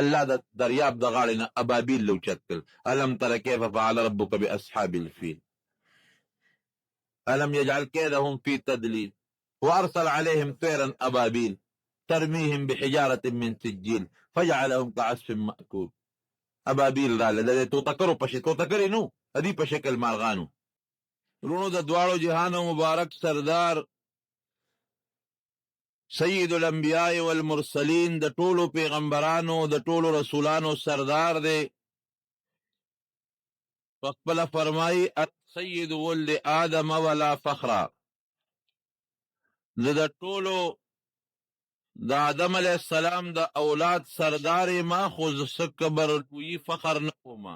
الله د دریاب د غاړې نه ابابیل لوچت کړل. الم تر کیف فعل ربک باصحاب الفیل الم یجعل کیدهم فی تدلیل وارسل علیهم طیرا ابابیل ترمیهم بحجارة من سجیل فجعلهم كعصف مأکول. ابابیل راله د توتکرو په شکل، توتکرې نو ادي په شکل مارغانو. رونو د دواړو جهانو مبارک سردار سید الانبیاء والمرسلین د ټولو پیغمبرانو د ټولو رسولانو سردار دی. فخپل فرمای سید ولد آدم ولا فخرا، زه د ټولو د آدم علیہ السلام د اولاد سردار ما، خو زه کبر کوي فخر نه کوم.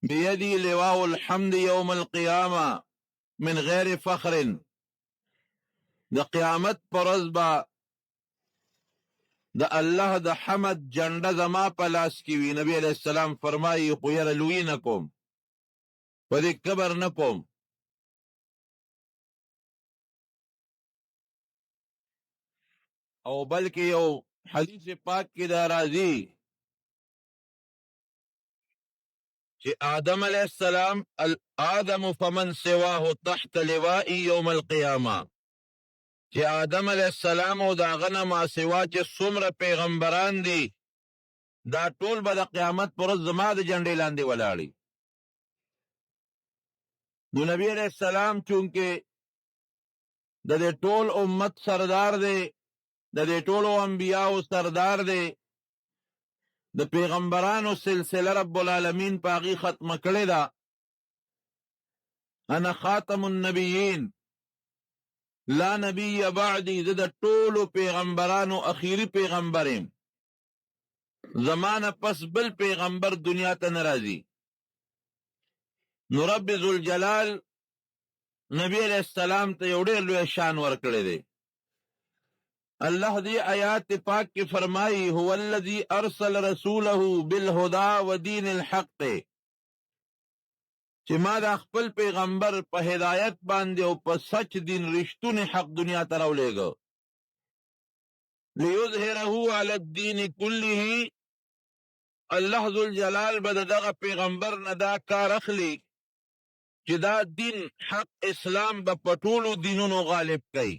بیدی لواء الحمد یوم القیامه من غیر فخر، د قیامت پر ورځ به د الله د حمد جنډه زما په لاس کې وي. نبی علیہ السلام فرمایي خو یره لوی نه کوم، په دې کبر نه کوم. او بلکې یو حدیث پاک کې دا راځي چې آدم علیہ السلام آدم فمن سواه تحت لوائی یوم القیامه، چې آدم علیہ السلام او داغه نه ما سوا چې څومره پیغمبران دي دا ټول به د قیامت پر ورځ زما د جنډې لاندې ولاړي. نو نبی علیہ السلام چونکې د دې ټول امت سردار دی، د دې ټولو انبیاو سردار دی، د پیغمبرانو سلسله رب العالمین په هغې ختمه کړې ده. انا خاتم النبیین لا نبی بعدی، زه د ټولو پیغمبرانو اخیری پیغمبر یم، زمانه پس بل پیغمبر دنیا ته نه راځي. نو رب ذوالجلال نبی علیہ السلام ته یو ډېر لوی شان ورکړی دی. الله دې آیات پاک کې فرمایي هو الذی ارسل رسوله بالهدى ودین الحق، چې ما دا خپل پیغمبر په هدایت باندې او په سچ دین رښتونی حق دنیا ته راولېږه. لیظهره علی الدین کله، الله ذوالجلال به د دغه پیغمبر نه دا کار اخلي چې دا دین حق اسلام به په ټولو دینونو غالب کوي.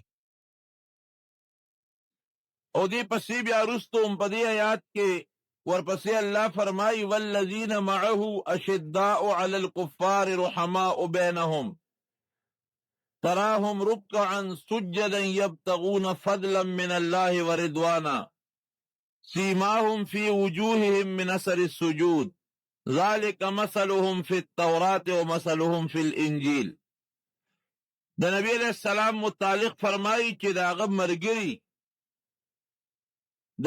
او دې پسې بیا وروسته هم په دې آیات کې ورپسې الله فرمایي والذین معه اشداء علی الکفار رحماء بینهم تراهم رکعا سجدا یبتغون فضلا من الله ورضوانا سیماهم فی وجوههم من اثر السجود ذلك مثلهم فی التوراة ومثلهم فی الانجیل. د نبی علیہ السلام متعلق فرمایي چې د هغه ملګري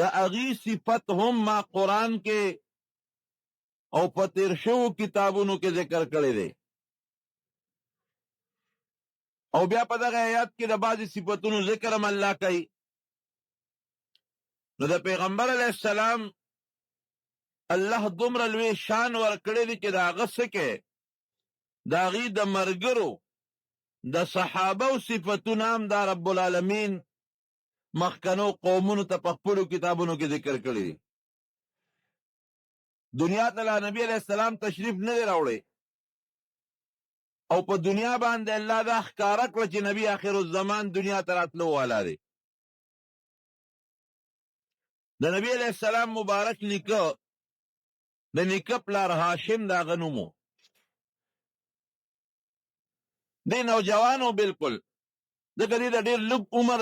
د هغې صفت هم ما قرآن کې او په تیر شوو کتابونو کې ذکر کړی دی. او بیا په دغه آیات کې د بعضې صفتونو ذکر هم الله کوي. نو د پیغمبر علیہ السلام الله دومره لوی شان ورکړی دی چې د هغه څه کې د هغې د ملګرو د صحابه او صفتونه هم دا رب العالمین مخکنو قومونو ته په خپلو کتابونو کې ذکر کړي دي. دنیا ته لا نبی علیہ السلام تشریف نه دی راوړی او په دنیا باندې الله دا ښکاره کړه چې نبی آخر الزمان دنیا ته راتلو والا دی. د نبی علیہ السلام مبارک نیکه د نیکه پلار هاشم د هغه نوم و. دی نوجوان و بالکل، ځکه دی د ډېر لږ عمر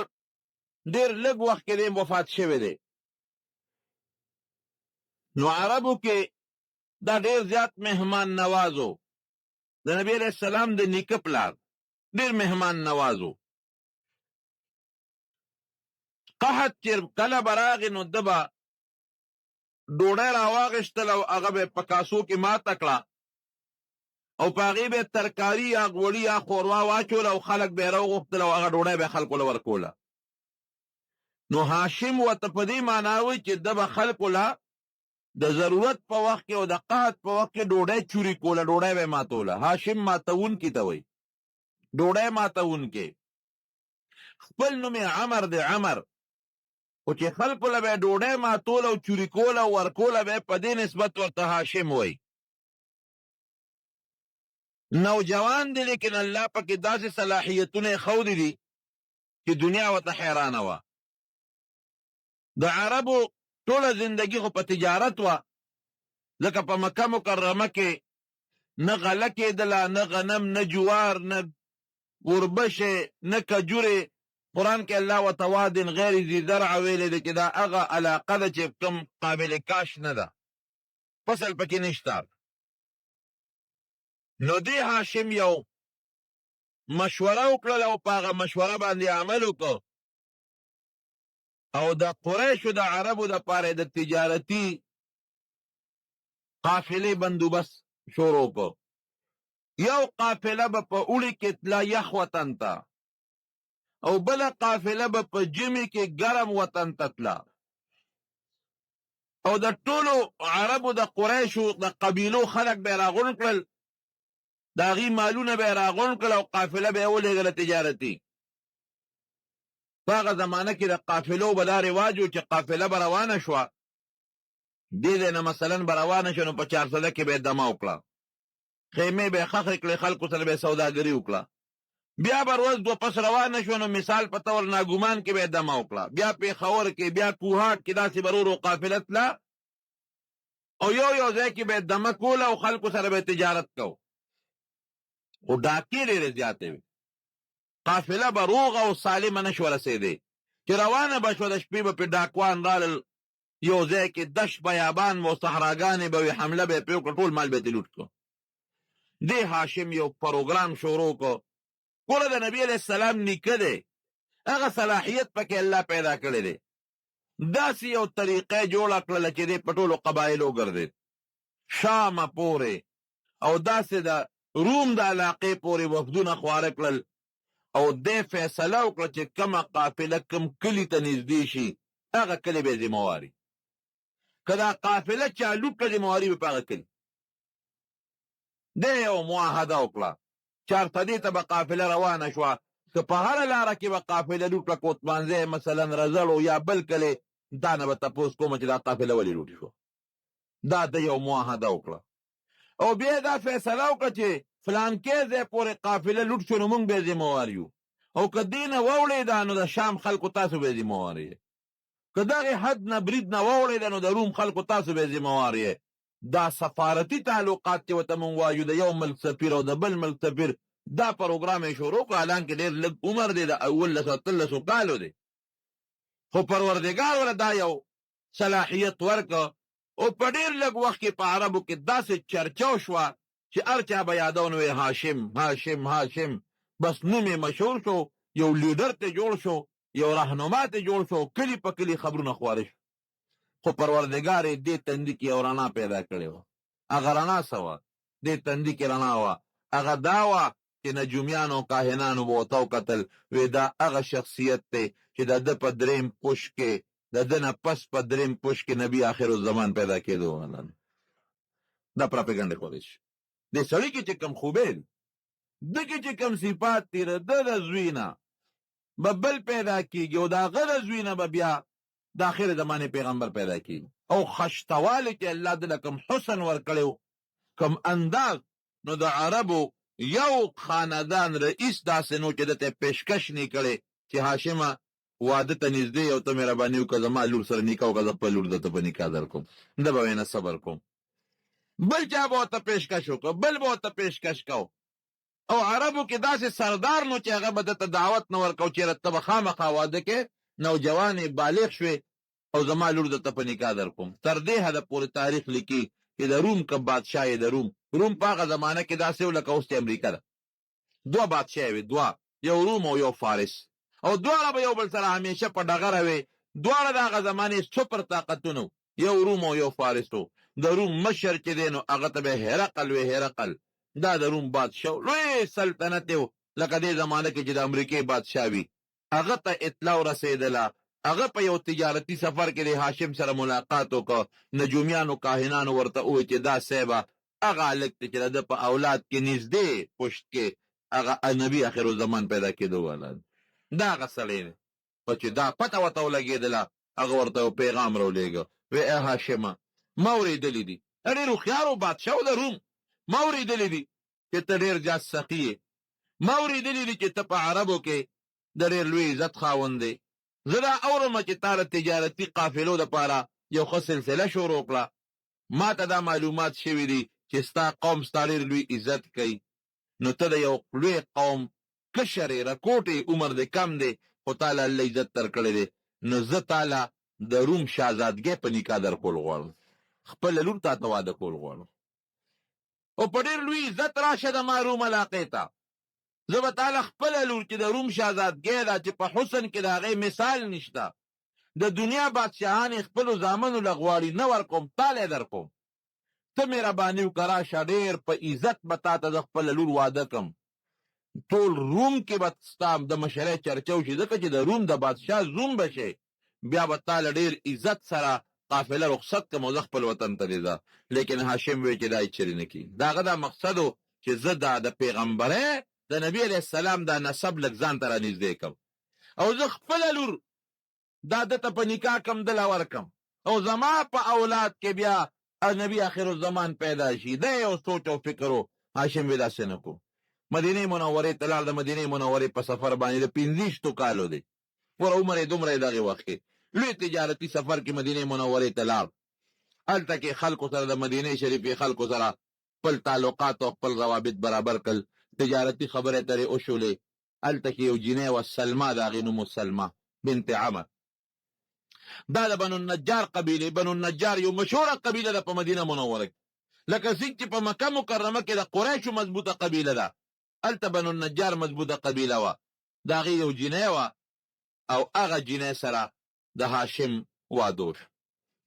ډېر لږ وخت کې دی وفات شوی دی. نو عربو کې دا ډېر زیات مهمان نواز و. د نبی علیہ السلام د نیکه پلار ډېر مهمان نواز و. قحط چې کله به راغی نو ده به ډوډۍ راواغېستل او هغه به په کاسو کې ماته کړه او په هغې به ترکاري یا غوړي یا ښوروا واچوله او خلک به یې راوغوښتل او هغه ډوډۍ به خلکو له ورکوله. نو هاشم ورته په دې معنا وی چې ده به خلکو له د ضرورت په وخت کې او د قحط په وخت کې ډوډۍ چوري کوله، ډوډۍ به یې ماتوله. هاشم ماتونکي ته وی، ډوډۍ ماتونکی. خپل نوم یې عمر دی، عمر، خو چې خلکو له به یې ډوډۍ ماتول او چوري کول او ورکوله به یې په دې نسبت ورته هاشم وایي. نوجوان دی لیکن الله پکې داسې صلاحیتونه یې ښودي دي چې دنیا ورته حیرانه وه. د عربو ټوله زندگی خو په تجارت وه، ځکه په مکه مکرمه کې نه غله کېدله، نه غنم، نه جوار، نه وربشې، نه کجورې. قرآن کې الله ورته وادن غیر ذي زرع ویلی دی چې دا هغه علاقه ده چې کوم قابل کاش نه ده، فصل پکې نشته. نو دې هاشم یو مشوره وکړله او په هغه مشوره باندې عمل وکړ او د قریشو د عربو دپاره د تجارتي قافلې بندوبست شروع کړ. یو قافله به په اوړي کې تله یخ وطن ته، او بله قافله به په ژمي کې ګرم وطن ته تله، او د ټولو عربو د قریشو د قبیلو خلک به یې راغونډ کړل، د هغې مالونه به یې راغونډ کړل او قافله به یې ولېږله تجارتي. په هغه زمانه کې د قافلو به دا رواج و چې قافله به روانه شوه، دې ځای نه مثلا به روانه شوه نو په چارسده کې به یې دمه وکړه، خیمې به یې خښې کړې، خلکو سره به یې سوداګري وکړه. بیا به روز دوه پس روانه شوه نو مثال په طور ناګومان کې به یې دمه وکړه، بیا پېښور کې، بیا کوهاټ کې، داسې به ورو قافله تله او یو ځای کې به یې دمه کوله او خلکو سره به یې تجارت کو. خو ډاکې ډېرې زیاتې وې، قافله به روغه او سالمه نه شوه رسېدی چې روانه به شوه، د شپې به پې ډاکوان رالل، یو ځای کې دشت بیابان و صحراګانې به وې، حمله به یې پرې وکړه، ټول مال به یې ترې لوټ کړو. دې هاشم یو پروګرام شروع کړ. ګوره د نبي علیه السلام نیکه دی، هغه صلاحیت پکې الله پیدا کړی دی. داسې یو طریقه جوړه کړله چې دی په ټولو قبایلو ګرځېد، شامه پورې او داسې د روم د علاقې پورې وفدونه خواره کړل او دې فیصله وکړه چې کومه قافله کوم کلي ته نږدې شي هغه کلي به یې ذمواري، که دا قافله چا لوټ کړه ذمواري به په هغه کلي. دې یو معاهده وکړه، چارسدې ته به قافله روانه شوه، که په هره لاره کې به قافله لوټ کړه، کوتمانځی مثلا رزړو یا بل کلی، دا نه به تپوس کومه چې دا قافله ولې لوټ شوه. دا د یو معاهده وکړه او بیا دا فیصله وکړه چې فلانکې ځای پورې قافله لوټ شو نو موږ به یې ذموار یو، او که دې نه واوړېده نو د شام خلکو تاسو به یې ذموار یې، که دغې حد نه برید نه واوړېده نو د روم خلکو تاسو به یې ذموار یې. دا سفارتي تعلقات چې ورته موږ وایو، د یو ملک سفیر او د بل ملک سفیر، دا پروګرام یې شروع کړو، حالانکې ډېر لږ عمر دی، د 18 کالو دی، خو پروردګار ورته دا یو صلاحیت ورکړه او په ډېر لږ وخت کې په عربو کې داسې چرچا وشوه چې هر چا به یادونه وی هاشم هاشم هاشم، بس نوم یې مشهور شو، یو لیډر ته جوړ شو، یو رهنما ته جوړ شو، کلي په کلي خبرونه خواره شو. خو پروردګار یې دې تندي کې یو رڼا پیدا کړې وه. هغه رڼا څه وه؟ دې تندي کې رڼا وه، هغه دا وه چې نجومیانو او کاهنانو به ورته وکتل، وی دا هغه شخصیت دی چې د ده په دریم پشت کې، د ده نه پس په دریم پشت کې نبي آخر الزمان پیدا کېدو. دا پراپګنډ ښودی شي. دې سړي کې چې کوم خوبې دي، ده کې چې کوم صفات دي، د د زوی نه به بل پیدا کېږي او د هغه د زوی نه به بیا د آخر زمانې پیغمبر پیدا کېږي. او خشتوالی چې الله دله کوم حسن ورکړی و، کوم انداز، نو د عربو یو خاندان رئیس داسې نو چې ده ته پیشکش نه کړی چې هاشمه واده ته نږدې یو ته مهرباني وکړه زما لور سره نکاح وکړه، زه خپل لور درته په نکاح درکوم، ده به ویې نه صبر کوم. بل چا به ورته پیشکش وکړه، بل به ورته پیشکش کو، او عربو کې داسې سردار نو چې هغه به درته دعوت نه ورکو چېرې ته به خامخا واده کې نوجوانې بالغ شوې او زما لور درته په نکاح درکوم. تر دې حده پورې تاریخ لیکي چې د روم که بادشاه یې د روم په هغه زمانه کې داسې و لکه اوس چې امریکا ده، دوه بادشاه وې، دوه، یو روم او یو فارس، او دواړه به یو بل سره همیشه په ډغره وې. دواړه د هغه زمانې سپر طاقتونه، یو روم او یو فارس و. د روم مشر چې دی نو هغه ته به هرقل وې، هرقل دا د روم بادشاه لوی سلطنت و، لکه دې زمانه کې چې د امریکې بادشاه وي. هغه ته اطلاع رسېدله، هغه په یو تجارتي سفر کې د هاشم سره ملاقات وکړ، نجومیانو کاهنانو ورته وویل چې دا صیبه هغه هلک دی چې د ده په اولاد کې نږدې پشت کې هغه نبي آخرالزمان پیدا کېدو والا دا هغه سړی دی. خو چې دا پته ورته ولګېدله هغه ورته یو پیغام راولېږه، وی ای هاشمه ما اورېدلي دي ډېر هوښیار و بادشاه و د روم، ما اورېدلي دي چې ته ډېر زیات سخي یې، ما اورېدلي دي چې ته په عربو کې د ډېر لوی عزت خاوند دی. زه دا اورمه چې تا د تجارتي قافلو دپاره یو ښه سلسله شروع کړه. ما ته دا معلومات شوي دي چې ستا قوم ستا ډېر لوی عزت کوي، نو ته د یو لوی قوم کشر یې، رکوټ یې، عمر دې کم دی، خو تا له الله عزت درکړی دی. نو زه تا له د روم شهزادګۍ په نکاح درکول غواړم، خپله لور تا ته واده کول غواړم، او په ډېر لوی عزت راشه د ما روم علاقې ته. زه به تا له خپله لور چې د روم شهزادګۍ ده چې په حسن کې د هغې مثال نشته، د دنیا بادشاهان یې خپلو زامنو له غواړي نه ورکوم، تا له یې درکوم. ته مهرباني وکړه راشه، ډېر په عزت به تا ته زه خپله لور واده کړم. ټول روم کې به ستا د مشرۍ چرچه وشي، ځکه چې د روم د بادشاه زوم به شي. بیا به تا له ډېر عزت سره قافله رخصت کړم او زه خپل وطن ته دې ځه. لیکن هاشم وی چې دا یې چرې نه کېږي. د هغه دا مقصد و چې زه دا د پیغمبرۍ د نبي علیه السلام دا نسب لږ ځان ته رانږدې کړم، او زه خپله لور دا ده ته په نکاح کم دله ورکم، او زما په اولاد کې بیا نبی آخر الزمان پیدا شي. دا یو سوچ او فکر و. هاشم وی داسې نه کو. مدینې منورې ته لاړ. د مدینې منورې په سفر باندې د 25 کالو دی، ور عمر یې دومره یې دغې وخت کې لوی تجارتي سفر کې مدینې منورې ته لاړ. هلته کې خلکو سره د مدینې شریفې خلکو سره خپل تعلقات او خپل روابط برابر کړل، تجارتي خبرې ترې وشولې. هلته کې یو جینۍ وه سلما، د هغې نوم سلما بنت عمر. دا د بنو النجار قبیلې، بنو النجار یو مشهوره قبیله ده په مدینه منوره کې، لکه څنګه چې په مکه مکرمه کې د قریشو مضبوطه قبیله ده، هلته بنو النجار مضبوطه قبیله وه. د هغې یو جینۍ وه، او هغه جینۍ سره د هاشم واده وشو.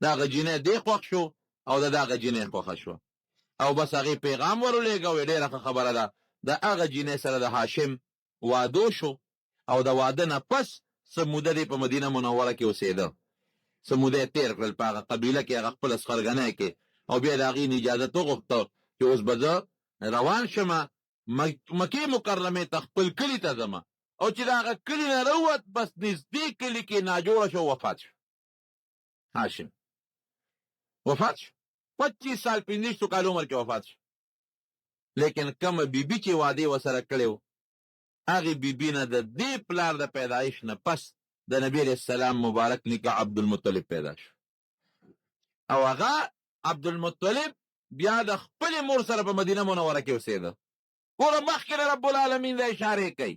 د هغه جینۍ دې خوښ شو او د هغه جینۍ خوښه شوه، او بس هغې پیغام ورولېږه، وی ډېره ښه خبره ده. د هغه جینۍ سره د هاشم واده شو، او د واده نه پس څه موده دی په مدینه منوره کې اوسېده، څه موده یې تېر کړل په هغه قبیله کې، هغه خپله سخرګنۍ کې. او بیا د هغې نه اجازت وغوښته چې اوس به زه روان شمه مکې مکرمې ته، خپل کلي ته ځمه. او چې د هغه کلي نه راووت، بس نږدې کلي کې ناجوړه شو، وفات شو. هاشم وفات شو، 25 سال 25 کال عمر کې وفات شو. لیکن کومه بیبي چې واده ورسره کړی و، هغې بیبي نه د دې پلار د پیدایش نه پس د نبی علیه السلام مبارک نیکه عبدالمطلب پیدا شو. او هغه عبدالمطلب بیا د خپلې مور سره په مدینه منوره کې اوسېده. ګوره مخکې رب العالمین دا اشارې کوي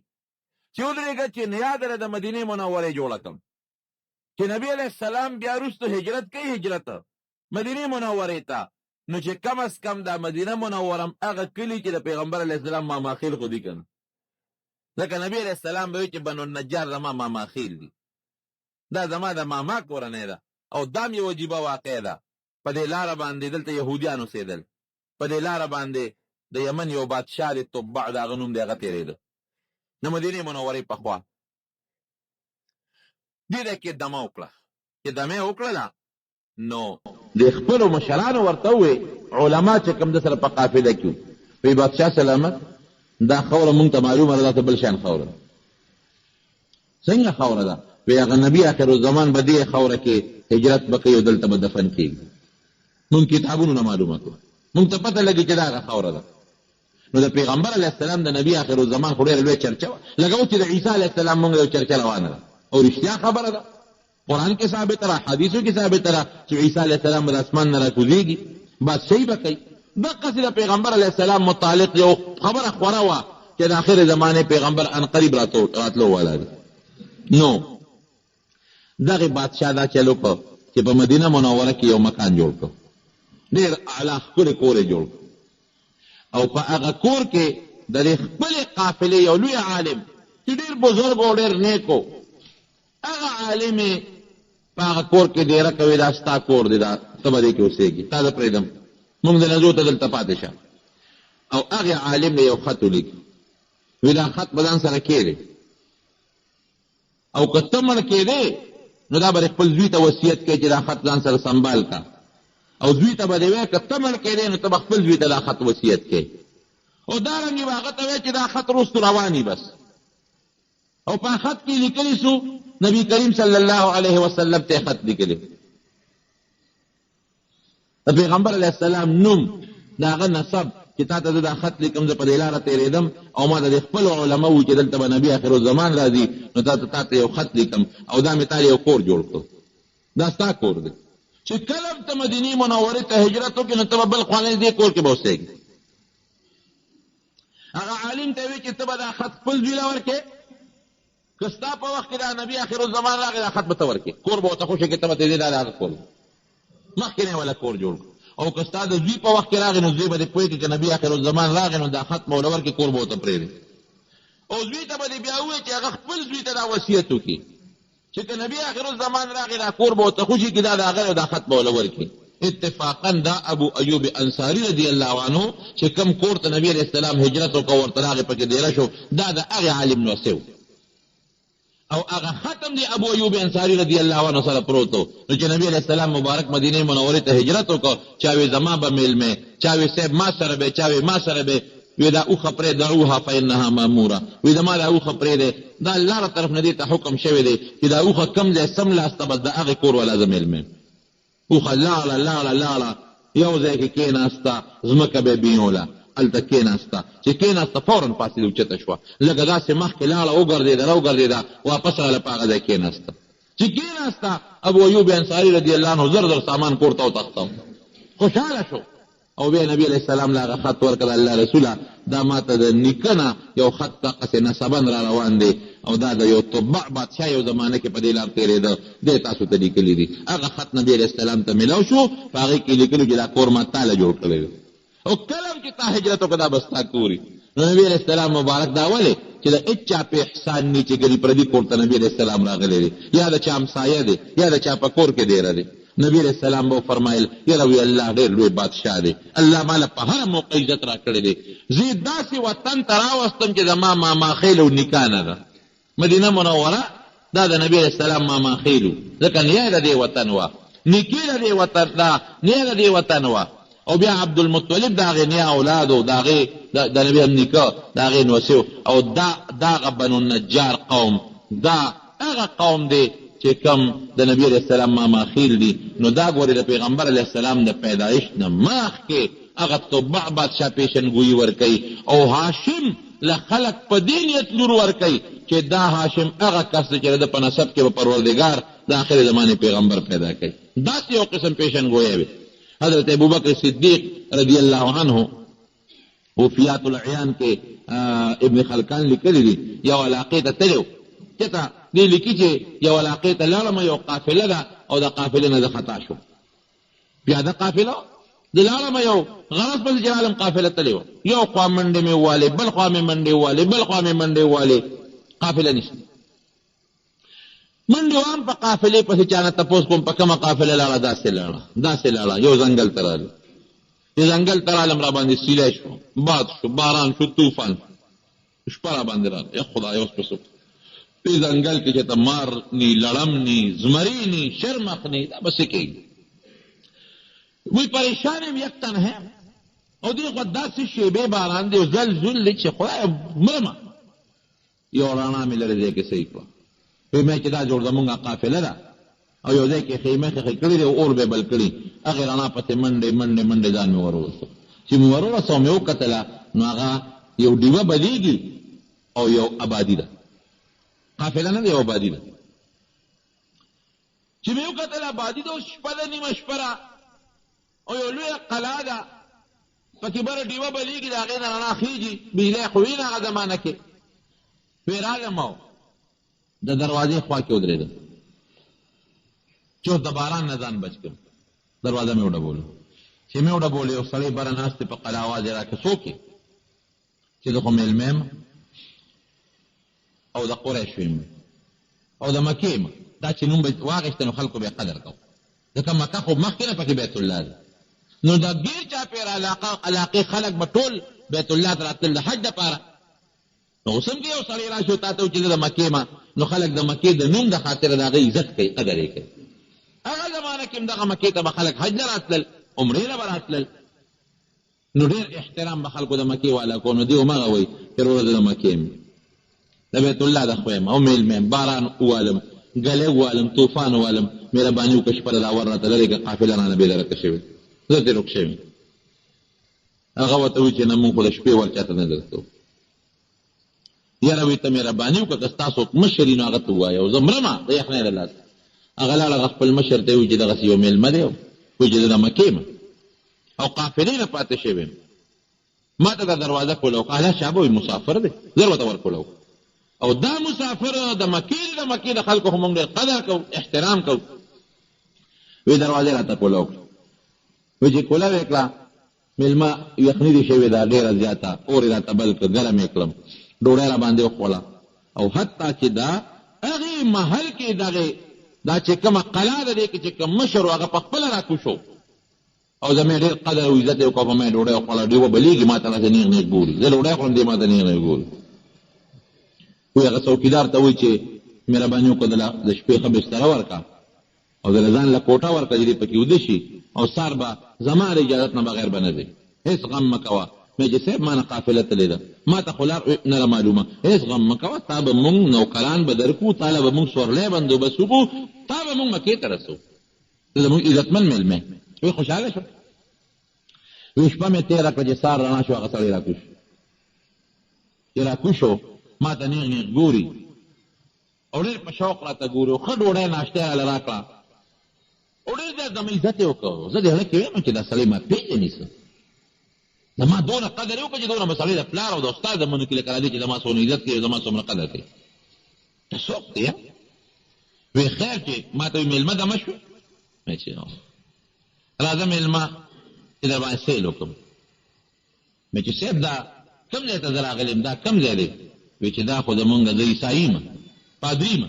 چې ودرېږه چې نیاد د مدینې منورې جوړه کړم، چې نبی علیه السلام بیا وروسته هجرت کوي، هجرت مدینې منورې ته. نو چې کم از کم دا مدینه منوره هغه کلي چې د پیغمبر علیه السلام ماماخیل خو دي که نه، ځکه نبی علیه السلام به وایي چې بنو النجار زما ماماخیل دي، دا زما د ماما کورنۍ ده. او دا م یو عجیبه واقع ده. په دې لاره باندې دلته یهودیان اوسېدل، په دې لاره باندې د یمن یو بادشاه دی تبع، د هغه نوم دی، هغه تېرېده د مدینې منورې په خوا. دې ځای کې دمه وکړه. چې دمه یې وکړله، نو د خپلو مشرانو ورته ووې، علما چې کوم د سره په قافله کې وي، بادشاه سلامت، دا خوره مونږ ته معلومه ده، دا ته بل شان خوره ده. څنګه خوره ده؟ وی هغه نبي آخر الزمان به دې خوره کې هجرت به کوي او دلته به دفن کېږي. مونږ کتابونو نه معلومه کړو، مونږ ته پته لګي چې دا هغه خوره ده. نو د پیغمبر علیه السلام د نبي آخر الزمان خو ډېره لویه چرچه وه، لکه اوس چې د عیسی علیه السلام مونږ یو چرچه روانه ده، او رښتیا خبره ده، قرآن کې ثابته ده، حدیثو کې ثابته ده چې عیسی علیه السلام به د اسمان نه راکوزېږي، بادشاهي به کوي. دقسې د پیغمبر علیه السلام متعلق یو خبره خوره وه چې د آخر زمانې پیغمبر انقریب راتلو والا دی. نو دغې بادشاه دا چل وکړه چې په مدینه منوره کې یو مکان جوړ کړ، ډېر اعلی ښکلی کور یې جوړ کړ، او په هغه کور کې د دې خپلې قافلې یو لوی عالم چې ډېر بزرګ او ډېر نیک و، هغه عالم یې په هغه کور کې ډېره کوي، دا ستا کور دی، دا ته به دې کې اوسېږي، تا زه پرېږدم، مونږ د نزو ته دلته پاتې شه. او هغې عالم نه یو خط ولیکي، وی دا خط به ځان سره کېږدې، او که ته مړ کېدې نو دا به خپل زوی ته وصیت کوي چې دا خط ځان سره سنبال کا، او زوی ته به دې وایي که ته مړ کېدې نو ته به خپل زوی ته دا خط وصیت کوي، او دارنګې به هغه ته وایي چې دا خط وروستو رواني بس. او په خط کې لیکلی سو نبی کریم صلی الله علیه وسلم ته خط لیکلی د پیغمبر علیه السلام نوم د هغه نسب چې تا ته دا خط لیکم زه په دې لاره تېرېدم او ما د خپلو علماو چې دلته به نبي آخرالزمان راځي نو تا ته یو خط لیکم او دا مې تا یو کور جوړ کړو دا ستا کور دی چې کله ته مدینې منورې ته هجرت وکړې نو ته به بل خوا دې کور کې به اوسېږي هغه عالم ته وایي چې ته به دا خط خپل زوی له ورکړې که ستا په وخت کې دا نبي آخرالزمان راغی دا خط به ته ورکړې کور به ورته خوښې کړې ته به ته دې دا د هغه کور مخکې نه ولا کور جوړ کړو او که ستا د زوی په وخت کې راغی نو زوی به دې پوهېږي که نبي آخرالزمان راغی نو دا خط به ورله ورکړې کور به ورته پرېږدي او زوی ته به دې بیا ووایي چې هغه خپل زوی ته دا وصیت وکړي چې که نبي آخرالزمان راغی دا کور به ورته خوشي کړي دا د هغه دا خط به ورله ورکړي اتفاقا دا ابو ایوب انصاری رضی الله عنه چې کم کور ته نبی علیه السلام هجرت وکړ ورته راغی پکې دیره شو دا د هغې عالم نوسی و او هغه ختم دی ابو ایوب انصاری رضی الله عنه سره پروت و نو چې نبی علیه السلام مبارک مدینه منورې ته هجرت وکړ چاوی زما به میلمه چاوی صاحب ما سره به چاوی ما سره به وی دا اوخه پرې دعوها فانها ماموره وی دا ما دا اوخه پرې دی دا الله ر طرف نه دی ته حکم شوی دی چې دا اوخه کم ځای سم لاسته بس د هغې کور والا زه میلمه اوخه لاړه لاړه لاړه یو ځای کې کېناسته ځمکه به یې بیوله هلته کېناسته چې کېناسته فورا پاسېده اوچته شوه لکه داسې مخکې لاړه وګرځېده راوګرځېده واپس راغله په هغه ځای کېناسته چې کېناسته ابو ایوب انصاري رضی الله عنه زر زر سامان کور ته وتښتو خوشحاله شو او بیا نبی علیه السلام له هغه خط ورکړه الله رسوله دا ماته د نیکه نه یو خط دقسې نسبن را روان دی او دا د یو طبع بادشاه یو زمانه کې په دې لار تېرېده دی تاسو ته لیکلي دي هغه خط نبی علیه السلام ته میلاو شو په هغې کې لیکلي چې دا کور ما تا له جوړ کړی دی او کله هم چې تا هجرت وکړه دا به ستا کوري نو نبی علیه السلام مبارک دا ولې چې د هېچا په احسان نه چې ګري پردي کور ته نبی علیه السلام راغلی دی یا د چا همسایه دی یا د چا په کور کې دیره دی نبی علیہ السلام به فرمایل یره وی الله ډېر لوی بادشاه دی الله ماله په هره موقع عزت را کړی دی زه داسې وطن ته راوستم چې زما ماماخیل او نکاح نه ده مدینه منوره دا د نبی علیہ السلام ماماخیل ځکه نیه د دې وطن وه نیکي د دې وطن ده نیه د دې وطن وه او بیا عبدالمطلب د هغې نیه اولاد و د هغې د نبي هم نیکه د هغې نوسي او دا هغه بنو النجار قوم دا هغه قوم دی چې کم د نبی علیہ السلام ماماخیل دي نو دا ګورې د پیغمبر علیہ السلام د پیدایش نه مخکې هغه طبع بادشاه پیشنګویي ورکوي او هاشم له خلق په دې نیت لور ورکوي چې دا هاشم هغه کس دی چې د په نسب کې به پروردګار د آخرې زمانې پیغمبر پیدا کوي داسې یو قسم پیشنګویی وي حضرت ابوبکر صدیق رضی الله عنه وفیات العیان کې ابن خلکان لیکلی دي یو علاقې ته تللی و چېرته دې لیکي چې یو علاقې ته لاړم یو قافله ده او د قافلې نه زه خطا شوم پیاده قافله د لاړم یو غرض پسې چې رالم قافله تللی وه یو خوا منډې مې ووالې بل خوا مې منډې ووالې بل خوا مې منډې ووالې قافله نشته منډې وام په قافلې پسې چا نه تپوس کوم په کومه قافله لاړه داسې لاړه یو ځنګل ته رالم دې ځنګل ته رالم را باندې سیلی شو باد شو باران شو طوفان شپه را باندې راغله یا خدای اوس پسو په ځنګل کې چې ته مار نی لړم نی زمری نی شرمخ نی دا به څه کېږي وی پریشان یم یک تنها او دې خوا داسې شیبې باران دی او زلزل دی چې خدای مرمه یو رڼا مې لرې ځای کې صحیح کړه وی مې چې دا جوړ زمونږ قافله ده او یو ځای کې خیمه خښې کړي دی او اور به بل کړي هغې رڼا پسې منډې ځان مې وروستو چې مې وروستو مې وکتله نو هغه یو ډیوه بلیږي او یو آبادي ده قافله نه دی یو آبادي ده چې مې وکتل آبادي ده اوس شپه ده نیمه شپه را او یو لویه قلعه ده پکې بره ډیوه بلیږي د هغې نه رڼا خېږي بجلی خو وي نه هغه زمانه کې وی رالم او د دروازې خوا کې ودرېدم چې اوس د باران نه ځان بچ کړم دروازه مې وډبولو چې مې وډبولې یو سړی بره ناست دی په قلعه اواز یې راکړه څوک یې چې زه خو میلمه یم او د قریشو یم او د مکې یم دا چې نوم به واخېسته نو خلکو به یې قدر کوو ځکه مکه خو مخکې نه پکې بیت الله دی نو د ګیر چاپېره علاقې خلک به ټول بیت الله ته راتلل د حج دپاره نو اوس هم که یو سړی راشي او تا ته چې زه د مکې یم نو خلک د مکې د نوم د خاطره د هغه عزت کوي قدر یې کوي هغه زمانه کې هم دغه مکې ته به خلک حج نه راتلل عمرې نه به راتلل نو ډېر احترام به خلکو د مکې والا کو نو دې همغه وایي چې وروره د مکې یم د بیت الله د خویم او میلمیم باران ووالم ګلی ووالم طوفان ووالم مهرباني وکړه شپه د داور راته لرې که قافله رانه بېدرکه شوې زه ترې روک شوي هغه ورته وایي چې نه مونږ خو د شپې ور چاته نه درکوو یاره وایي ته مهرباني وکړه که ستاسو مشر وي نو هغه ته ووایه او زه مرمه د یخنۍ له لاسه هغه لاړ هغه خپل مشر ته وایي چې دغسې یو میلمه دی وایي چې زه د مکې یم او قافلې نه پاتې شوی یم ما ته دا دروازه کوله وکړه الله شابه وایي مسافر دی زر ورته ورکوله او دا مسافر د مکې د خلکو خو مونږ ډېر قدر کوو احترام کوو وی دروازې راته کوله وکړه وی چې کوله ویې کړه میلمه یخني دې شوې ده ډېره زیاته اور یې راته بل کړه ګرم یې کړم ډوډۍ را باندې وخوړه او حتی چې دا هغې محل کې دغې دا چې کومه قلا ده دې کې چې کوم مشر و هغه په خپله راکوشو او زما ډېر قدر او عزت یې وکړه په ما یې ډوډۍ وخوړه ډېوه بلېږي ما ته داسې نیغ نیغ ګوري زه ډوډۍ خورم دې ما ته نیغ نیغ ګوري وی هغه څوکیدار ته وایي چې مهرباني وکړه د شپې ښه بستره ورکړه او د ځان له کوټه ورکړه چې دې پکې وده شي او سار به زما د اجازت نه بغیر به نه ځي هېڅ غم مه کوه مې چې صاحب ما نه قافله تلې ده ما ته خو لار نه ده معلومه هېڅ غم مه کوه تا به مونږ نوکران به درکو تا له به مونږ سورلی بندوبست وکړو تا به مونږ مکې ته رسو ته زمونږ عزتمن میلمه وی خوشحاله شو وی شپه مې تېره کړه چې سار رڼا شو هغه سړی راکوش چې راکوشو ما ته نیغ نیغ ګوري او ډېر په شوق راته ګوري او ښه ډوډۍ ناشته یې راله راکړه او ډېر زیات زما عزت یې وکړو زه دې هلک کې ویم چې دا سړی ما پېژني څه زما دونه قدر یې وکړه چې دونه به سړی د پلار او د استاد زمونو کې لکه راځي چې زما څومره عزت کوي زما څومره قدر کوي ته څوک دی وی خیر چې ما ته وي مېلمه دمه شو مې چې راځه مېلمه چې در باندې سیل وکړم مې چې صاحب دا کوم ځای ته زه راغلی یم دا کوم ځای دی وی چې دا خو زمونږ زه عیسایي یم پادري یم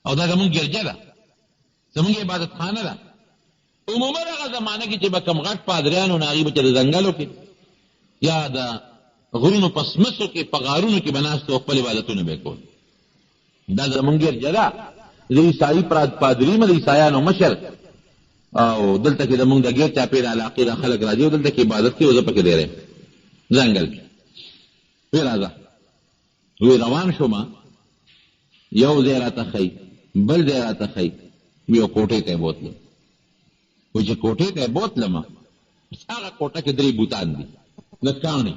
او دا زمونږ ګرجه ده زمونږ عبادت خانه ده عموما هغه زمانه کې چې به کوم غټ پادریان و نو هغوی به چې د ځنګلو کې یا د غرونو په سمڅو کې په غارونو کې به ناست و خپل عبادتونه به یې کول دا زمونږ ګرجه ده زه عیسایي پادري یم د عیسایانو مشر او دلته کې زمونږ د ګیر چاپېره علاقې د خلک راځي او دلته کې عبادت کوي او زه پکې دی ځنګل کې وی راځه وی روان شومه یو ځای راته ښیي بل ځای راته ښیي یو کوټې ته یې بوتلم وی چې کوټې ته یې بوتلمه هغه کوټه کې درې بوتان دي د کاڼي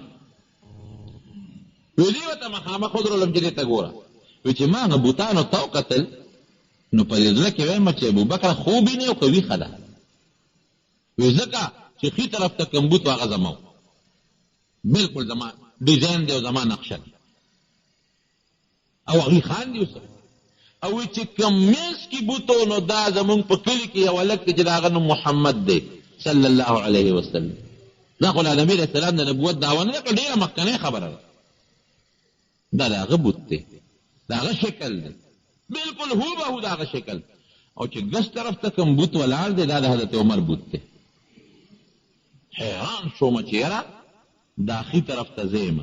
وی دې ورته مخامخ ودرولم چې دې ته ګوره وی چې ما هغه بوتانو ته وکتل نو په دې زړه کې وایم چې ابوبکر خوب یې نه او که ویښه ده وی ځکه چې ښي طرف ته کوم بوت و هغه زما و بلکل زما ډیزاین دی او زما نقشه دی او هغوی خاندي اوس او وی چې کوم منځ کې بوت و نو دا زمونږ په کلي کې یو هلک دی چې د هغه نوم محمد دی صلی الله علیه وسلم دا خو د نبي علیه السلام د نبوت دعوه نه ده که ډېره مخکنۍ خبره ده دا د هغه بوت دی د هغه شکل دی بلکل هوبهو د هغه شکل او چې ګس طرف ته کوم بوت ولاړ دی دا د حضرت عمر بوت دی حیران شومه چې یاره دا ښي طرف ته زه یم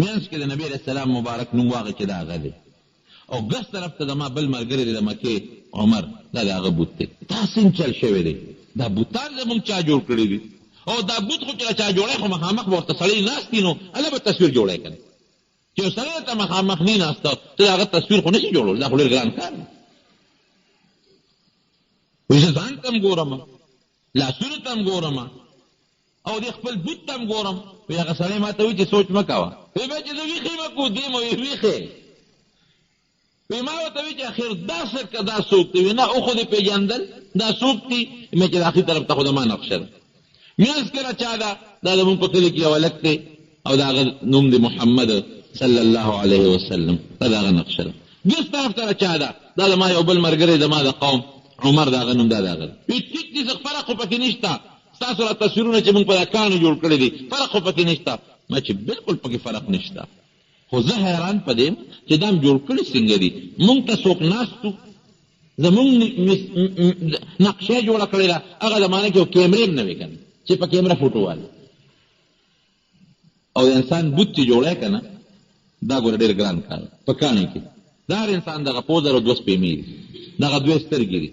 منځ کې د نبي علیه السلام مبارک نوم واغې چې دا هغه دی او ګس طرف ته زما بل ملګری دی د مکې عمر دا د هغه بوت دی دا څنګه چل شوی دی دا بوتان زمونږ چا جوړ کړي دي او دا بوت خو چې چا جوړی خو مخامخ به ورته سړی ناست وي نو هله به تصویر جوړی که نه چې یو سړی ته مخامخ نه ناسته ته د هغه تصویر خو نه شي جوړول دا خو ډېر ګران کار دی وایي زه ځان ته هم ګورم لاسونو ته هم ګورم او د خپل بوت ته هم ګورم وایي هغه سړی ما ته وایي چې سوچ مه کوه وایي بیا چې زه ویښې مه کو دې مه وایي ویښې وی ما ورته وی چې اخر دا څه که دا څوک دی وی نه او خو دې پېژندل دا څوک دي مې چې د اخري طرف ته خو زما نقشه ده منځ کې چا ده دا زمونږ په کلي کې یو هلک دی او د هغه نوم دی محمد صلی الله علیه وسلم دا د هغه نقشه ده ګس طرف ته چا ده دا زما یو بل ملګری زما د قوم عمر د هغه نوم دا د هغه ده وی ټیک دي څه فرق خو پکې نشته ستاسو را تصویرونه چې مونږ په دا کاڼو جوړ کړي دي فرق خو پکې نشته ما چې بلکل پکې فرق نشته خو زه حیران پدې چې دا هم جوړ کړي څنګه دي مونږ ته څوک ناستو زمونږ نقشه جوړه کړې ده هغه زمانه کې یو کیمرې هم نه وې که نه چې په کیمره فوټو واله او د انسان بوت چې جوړی که نه دا ګوره ډېر ګران کار په کاڼي کې دا هر انسان دغه پوزر او دوه سپېمې دي دغه دوې سترګې دي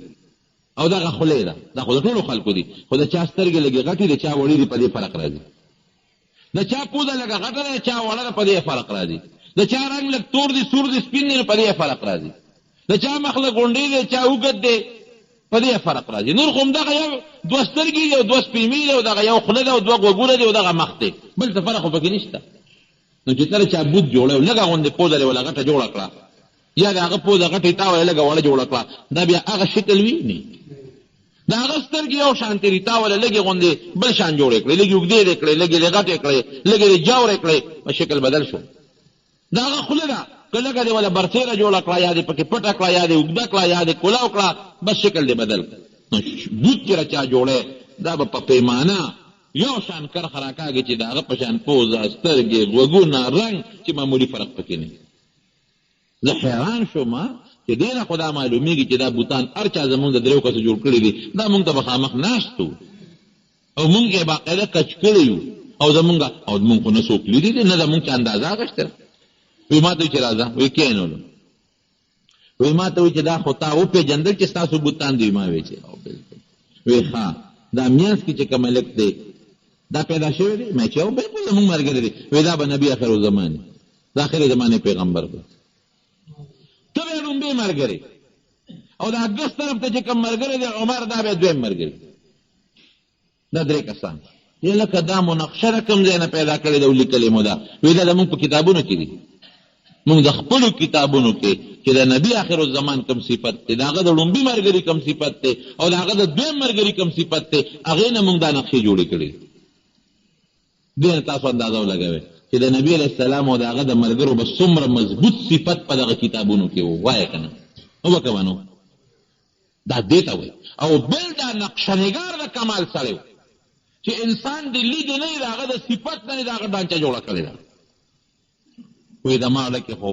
او دغه خولې ده دا خو د ټولو خلکو دي خو د چا سترګې لږې غټې د چا وړې دي په دې فرق راځي د چا پوزه لږه غټه ده د چا وړه ده په دې فرق راځي د چا رنګ لږ تور دی سور دی سپین دی نو په دې فرق راځي د چا مخ لږ غونډې دی چا اوږد دی په دې فرق راځي نور خو همدغه یو دوه سترګې دي او دوه سپېمې دي او دغه یو خوله ده او دوه غوږونه دي او دغه مخ دی بل څه فرق خو پکې نشته نو چې کله چا بوت جوړه لږه غوندې پوزه لري ولا غټه جوړه کړه یا د هغه پوزه غټې تاوله لږه وړه جوړه کړه دا بیا هغه شکل وي نه د هغه سترګې یو شانتې دي تاوله لږې غوندې بل شان جوړې کړې لږې اوږدې دې کړې لږې دې غټې کړې لږې دې جاورې کړې شکل بدل شو د هغه خوله ده که لږه دې ولا برسېره جوړه کړه یا دې پکې پټه کړه یا دې اوږده کړه یا دې کولاو کړه بس شکل دې بدل نو بوت چې را چا جوړی دا به په پیمانه یو شان کرخه راکاږي چې د هغه په شان پوزه سترګې غوږونه رنګ چې معمولي فرق پکې نه زه حیران شوم چې دې نه خو دا معلومېږي چې دا بوتان هر چا زمونږ د دریو کسو جوړ کړي دي دا مونږ ته مخامخ ناست وو او مونږ یې باقاعده کچ کړی یو او مونږ خو نه څوک لیدي دي نه زمونږ چا اندازه اخیسته وی ما ته وایي چې راځه وی کېنولو وی ما ته وایي چې دا خو تا وپېژندل چې ستاسو بوتان دي ما وایي چې وی ښه دا میانس کې چې کوم هلک دی دا پیدا شوی دی ما چې او بلکل زمونږ ملګری دی وی دا به نبي آخر الزمان د آخرې زمانې پیغمبر دی ته به یې لومبی ملګری او د اګس طرف ته چې کوم ملګری دی عمر دا به دویم ملګری دا درې کسان یا لکه دا مناقشه د کوم ځای نه پیدا کړې ده او لیکلې مو ده وی دا زمونږ په کتابونو کې دي مونږ د خپلو کتابونو کې چې د نبي آخر الزمان کوم صفت دی د هغه د لومبي ملګري کوم صفت دی او د هغه د دویم ملګري کوم صفت دی هغې نه مونږ دا نقشې جوړې کړي دې نه تاسو اندازه ولګوئ چې د نبي علیه السلام او د هغه د ملګرو به څومره مضبوط صفت په دغه کتابونو کې و وایه که نه وبکوه نو دا دې ته وایي او بل دا نقشهنګار د کمال سړی چې انسان د لیدې نه یې د هغه د صفت نه یې د هغه ډانچه جوړه کړې ده وی د ما لکه خو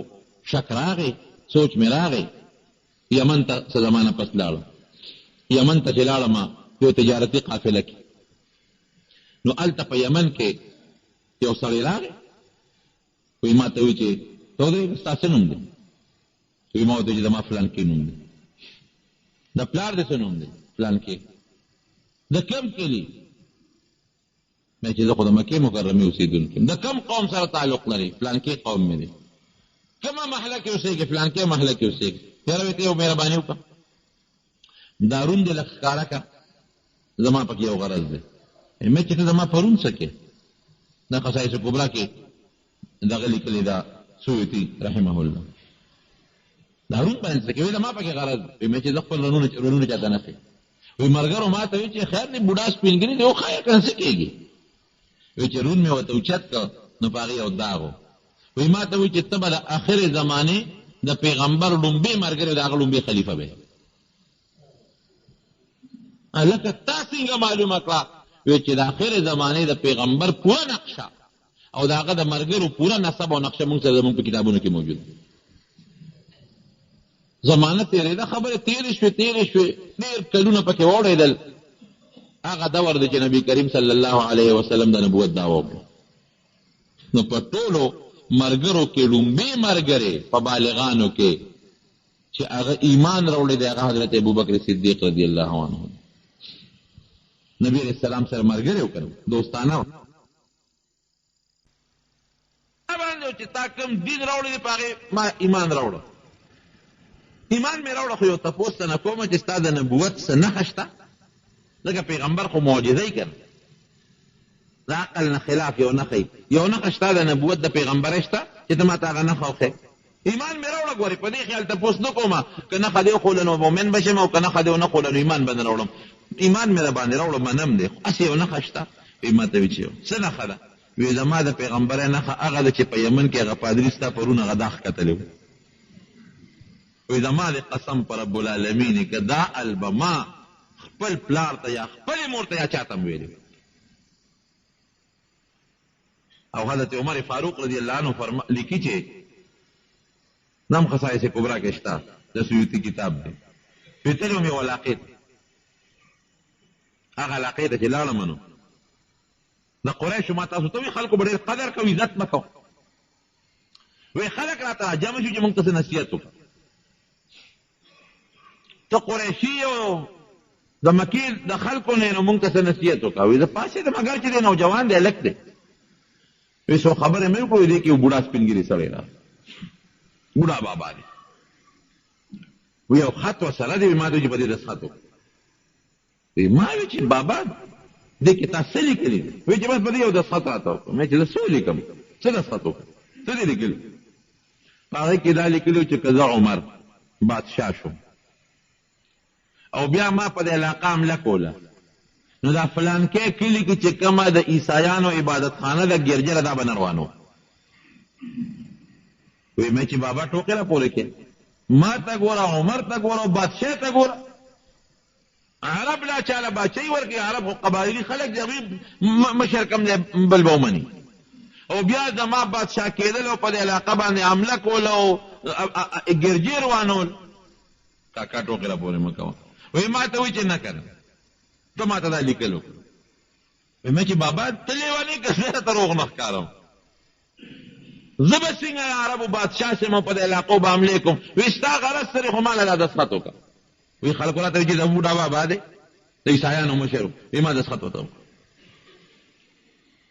شک راغی سوچ مې راغی یمن ته څه زمانه پس لاړم یمن ته چې لاړم یو تجارتي قافله کې نو هلته په یمن کې یو سړی راغی وی ما ته وی چې ته ودرېږه ستا څه نوم دی وی ما ورته چې زما فلانکي نوم دی د پلار دې څه نوم دی فلانکي د کوم کلي مې چې زه خو د مکې مکرمې اوسېدونکی یم د کوم قوم سره تعلق لري فلانکي قوم مې دی کومه محله کې اوسېږي فلانکي محله کې اوسېږي یاره وی ته یو مهرباني وکړه دا روم دې لږ ښکاره کړه زما پکې یو غرض دی مې چې ته زما په روم څه کې دا قصائص کبرا کې دغه لیکلې ده سیوطي رحمه الله دا روم باندې څه کې وی زما پکې غرض دی مې چې زه خپل رونونه چاته نه ښیم وی ملګرو ما ته وی چې خیر دی بوډا سپینګري دی وښایه که نه څه کېږي وی چې رون مې ورته اوچت کړ نو په هغې یو داغ و وی ما ته وی چې ته به د آخرې زمانې د پیغمبر لومبی ملګری د هغه لومبی خلیفه به لکه تا څنګه معلومه کړه وی چې د آخرې زمانې د پیغمبر پوره نقشه او د هغه د ملګرو پوره نسب او نقشه مونږ سره زمونږ په کتابونو کې موجود زمانه تېرېده خبرې تېرې شوې ډېر کلونه پکې واوړېدل هغه دور دی چې نبي کریم صلی الله علیه وسلم د نبوت دعوه وکړه نو په ټولو ملګرو کې لومبی ملګری په بالغانو کې چې هغه ایمان راوړی دی هغه حضرت ابوبکر صدیق رضی الله عنه نبی علیه السلام سره ملګری وکړو دوستانه باندې چې تا کوم دین راوړی دی په هغې ما ایمان راوړه ایمان مې راوړه خو یو تپوس ته نه کومه چې ستا د نبوت څه نښه شته ځکه پیغمبر خو معجزه یې کړه د عقل نه خلاف یو نښه یو نښه شته د نبوت د پیغمبرۍ شته چې ته ما ته هغه نښه وښیې ایمان مې راوړه ګورې په دې خیال تپوس نه کومه که نښه دې وښوله نو مؤمن به شم او که نښه دې ونه ښوله نو ایمان به نه راوړم ایمان مې در باندې راوړه منم دی هسې یو نښه شته وی ما ته وی چې څه نښه ده وی زما د پیغمبرۍ نښه هغه ده چې په یمن کې هغه پادري ستا پرون هغه داغ کتلی و وی زما د قسم په رب العالمین که دا البما خپل پلار ته یا خپلې مور ته یا چاته م ویلي او حضرت عمر فاروق رضی الله عنه لیکي چې نام خصائص کبرا کې شته د سیوطي کتاب دی وی تللی وم یو علاقې ته هغه علاقې ته چې لاړم نو د قریشو ما تاسو ته وي خلکو به ډېر قدر کوي عزت مه کوه وی خلک راته جمع شو چې موږ ته څه نصیحت وکړه ته قریشي او د مکې د خلکو نه نو موږ ته څه نصیحت وکړه وی زه پاڅېدم اګر چې دی نوجوان دی هلک دی وی څو خبرې مې وکړو دې کې یو بوډا سپین ږیري سړی راغی بوډا بابا دی وی یو خط ورسره دی ما ته وایي چې په دې دستخط وکړه ما وی چې بابا دې کې تا څه لیکلي دي وایي چې بس په دې یو دستخط راته وکړه مې چې زه څه ولیکم څه دستخط وکړه څه دې لیکلي په هغې کې دا لیکلي چې که زه عمر بادشاه شوم او بیا ما په دې علاقه حمله کوله نو دا فلانکې کلي کې چې کومه د عیسایانو عبادت خانه ده ګرجره دا به نه روانو وی مې چې بابا ټوکې را پورې کې ما ته ګوره عمر ته ګوره بادشاه ته ګوره عرب لا چاله بادشاهي ورکړي عرب خو قبایلي خلک د هغوی مشر کوم دی بل به ومني او بیا زما بادشاه کېدل او په دې علاقه باندې حمله کول او ګرجې روانول کاکا ټوکې را پورې مه کوه وی ما ته وایي چې نه کنه ته ما ته دا لیکل وکړه وی مې چې بابا ته لیونی که زه درته روغ نه ښکارم زه به څنګه عربو بادشاه شم او په دې علاقو به حملې کوم وی ستا غرض سرې خو ما له دا دستخط وکړه وی خلکو راته وایي چې زموږ بوډا بابا دی د عیسایانو مشر وی ما دستخط ورته وکړه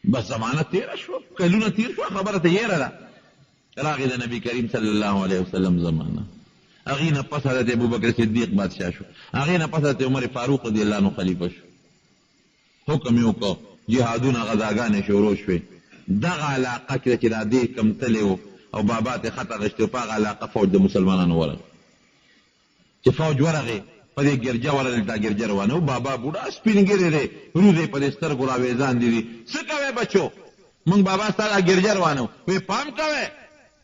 بس زمانه تېره شوه کلونه تېر شوه خبره ته یېره ده راغې د نبي کریم صلی الله علیه وسلم زمانه هغې نه پس حضرت ابوبکر صدیق بادشاه شو هغې نه پس حضرت عمر فاروق رضی الله عنه خلیفه شو حکم یې وکړه جهادونه غذاګانې شروع شوې دغه علاقه کې چې دا دې کم تللی و او بابا ته خط اخیستی و په هغه علاقه فوج د مسلمانانو ورغی چې فوج ورغی په دې ګرجه ورغلی دا ګرجه روانه و بابا بوډا سپین ګیری دی روز یې په دې سترګو راویزان دي څه کوې بچو موږ بابا ستا دا ګرجه روانه و وی پام کوئ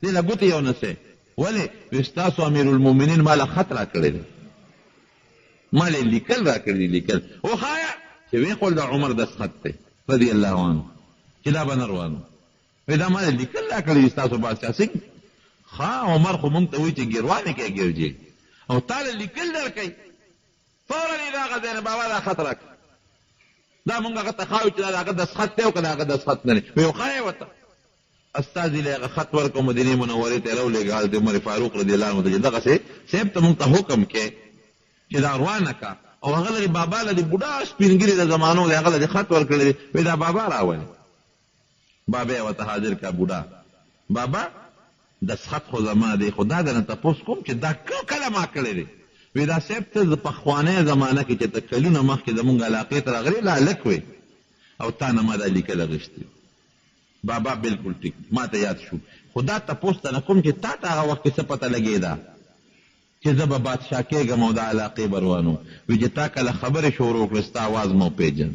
دې له ګوتې یو نسئ ولې وی ستاسو امیر المؤمنین ما له خط را کړی دی ما له لیکل را کړي دي لیکل وښایه چې وی خپل د عمر دستخط دی رضی الله عنه چې دا به نه روانو وی دا ما له لیکل را کړي دي ستاسو بادشاه څنګه ښه عمر خو موږ ته وایي چې ګیروانې کوې ګرجې او تا له لیکل در کوي فورا یې د هغه ځای نه بابا دا خط را کړه دا موږ هغه ته ښایو چې دا د هغه دستخط دی او که د هغه دستخط نه دی وی وښایه ورته استازي له هغه خط ورکړو مدینې منورې ته یې راولېږه حضرت عمر فاروق رضی الله عنه ته چې دغسې صاحب ته موږ ته حکم کې چې دا روانه کا او هغه لري بابا له دې بوډا سپینګري د زمانو دی هغه له دې خط ورکړی دی وایي دا بابا راولې بابا یې ورته حاضر کا بوډا بابا دستخط خو زما دی خو دا درنه تپوس کوم چې دا کله ما کړی دی وایي دا صاحب ته د پخوانۍ زمانه کې چې ته کلونه مخکې زمونږ علاقې ته راغلې لا هلک وې او تا نه ما دا لیکل اخیستي بابا بالکل ټیک ما ته یاد شو خو دا تپوس ته نه کوم چې تا ته هغه وخت کې څه پته لګېده چې زه به بادشاه کېږم او د علاقې به روان وم وایي چې تا کله خبرې شروع کړې ستا اواز مو پېژند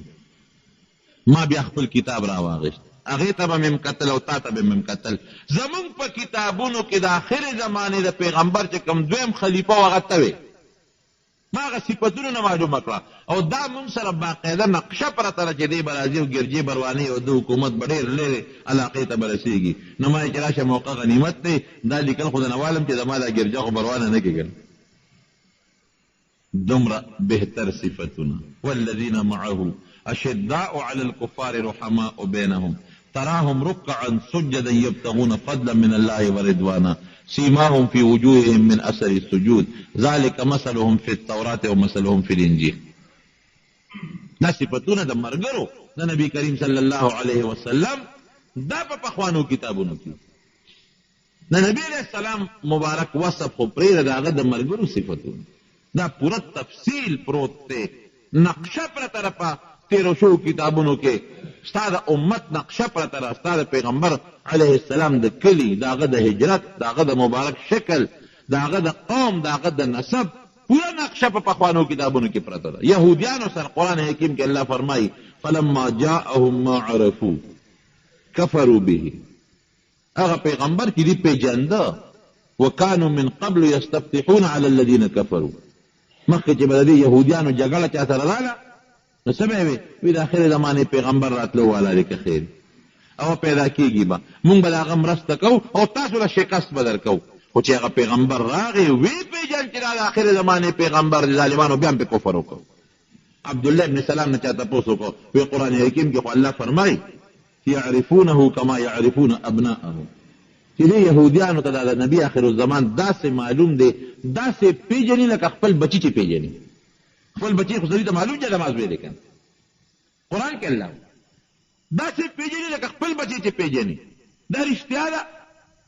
ما بیا خپل کتاب راواغېست هغې ته به مې کتل او تا ته به مې کتل زمونږ په کتابونو کې د آخرې زمانې د پیغمبر چې کوم دویم خلیفه و هغه ته وې ما هغه صفتونه نه معلومه کړه او دا مونږ سره باقاعده نقشه پرته ده چې دی به راځي او ګرجې به روانوي او د حکومت به ډېر لرې علاقې ته به رسېږي نو ما یې چې راشه موقع غنیمت دی دا لیکل خو د نوالم چې زما دا ګرجه خو به روانه نه کېږل دومره بهتر صفتونه والذین معه اشداء علی الکفار رحماء بینهم تراهم ركعا سجدا يبتغون فضلا من الله ورضوانا سيماهم في وجوههم من اثر السجود ذلك مثلهم في التوراة ومثلهم في الانجيل دا صفتونه د مرګرو د نبی کریم صلی الله علیه وسلم دا په پخوانو کتابونو کې د نبی علیہ السلام مبارک وصف خو پرېږده د هغه د مرګرو صفتونه دا پوره تفصیل پروت دی نقشه پرته ده په تیرو شوو کتابونو کې ستا د امت نقشه پرته ده ستا د پیغمبر علیه السلام د کلي د هغه د هجرت د هغه د مبارک شکل د هغه د قوم د هغه د نسب پوره نقشه په پخوانو کتابونو کې پرته ده یهودیانو سره قرآن حکیم کې الله فرمایي فلما جاءهم ما عرفوا کفروا به هغه پیغمبر چې دی پیژنده وکانو من قبل یستفتحون علی الذین کفروا مخکې چې به د دې یهودیانو جګړه چا سره راغله نو څه به یې وي د آخرې زمانې پیغمبر راتلو والا دی که خیر او پیدا کېږي به مونږ به د هغه مرسته کوو او تاسو له شکست به در کوو خو چې هغه پیغمبر راغی وی پېژن چې دا د آخرې زمانې پیغمبر د ظالمانو بیا هم پې کفر وکړو عبدالله ابن سلام نه چا تپوس وکړو وی قرآن حکیم کې خو الله فرمایي یعرفونه کما یعرفون ابناءهم چې دې یهودیانو ته د نبي آخر الزمان داسې معلوم دی داسې پېژني لکه خپل بچي چې پېژني خپل بچی خو سړي ته معلوم چې نماز ویلی که قرآن کې الله داسې پېژني لکه خپل بچی چې پېژني دا رښتیا ده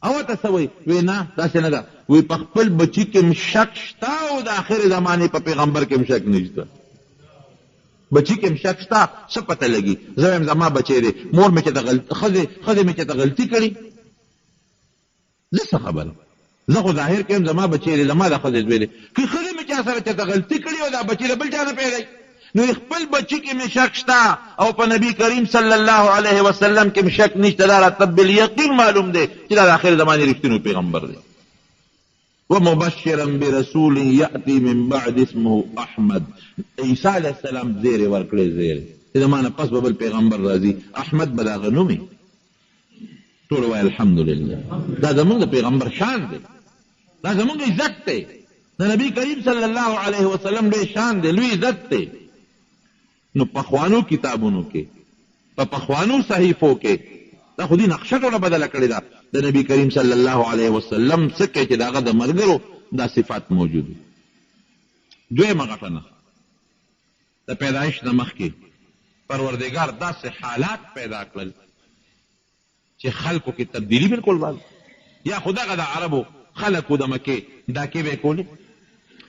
او ته څه وایي؟ وی نه داسې نه ده. وی په خپل بچي کې م شک شته او د آخر زمانې په پیغمبر کې م شک نشته. بچی کې م شک شته، څه پته لګي؟ زه وایم زما بچی دی، مور مې چې د ښځې مې چې ته غلطي کړي، زه څه خبره؟ زه خو ظاهر کې یم زما بچی دی، زما د ښځې زوی دی. که ښځې مې چا سره چې ته غلطي کړي او دا بچی د بل چا نه پیدا نو خپل بچی کې مې شک شته او په نبي کریم صلی الله علیه وسلم کې مې شک نشته. دا راته بالیقین معلوم دی چې دا د آخر زمانې رښتینی پیغمبر دی. ومبشرا برسول یأتی من بعد اسمه احمد. عیسی علیہ السلام زیری ورکړی زیری چې د ما نه پس به بل پیغمبر راځي، احمد به د هغه نوم وي. ټول وایي الحمدلله. دا زمونږ د پیغمبر شان دی، دا زمونږ عزت دی. د نبی کریم صلی الله علیه وسلم ډېر شان دی، لوی عزت دی. نو پخوانو کتابونو کې په پخوانو صحیفو کې دا خو دې نقشه ټوله بدله کړې ده. د نبی کریم صلی الله علیه وسلم څه کوي چې د هغه د ملګرو دا صفات موجود دي. دویمه غټه نښه، د پیدایش نه مخکې پروردګار داسې حالات پیدا کړل چې خلکو کې تبدیلي بالکل راغله. یا خو دغه د عربو خلکو د مکې ډاکې به یې کولې،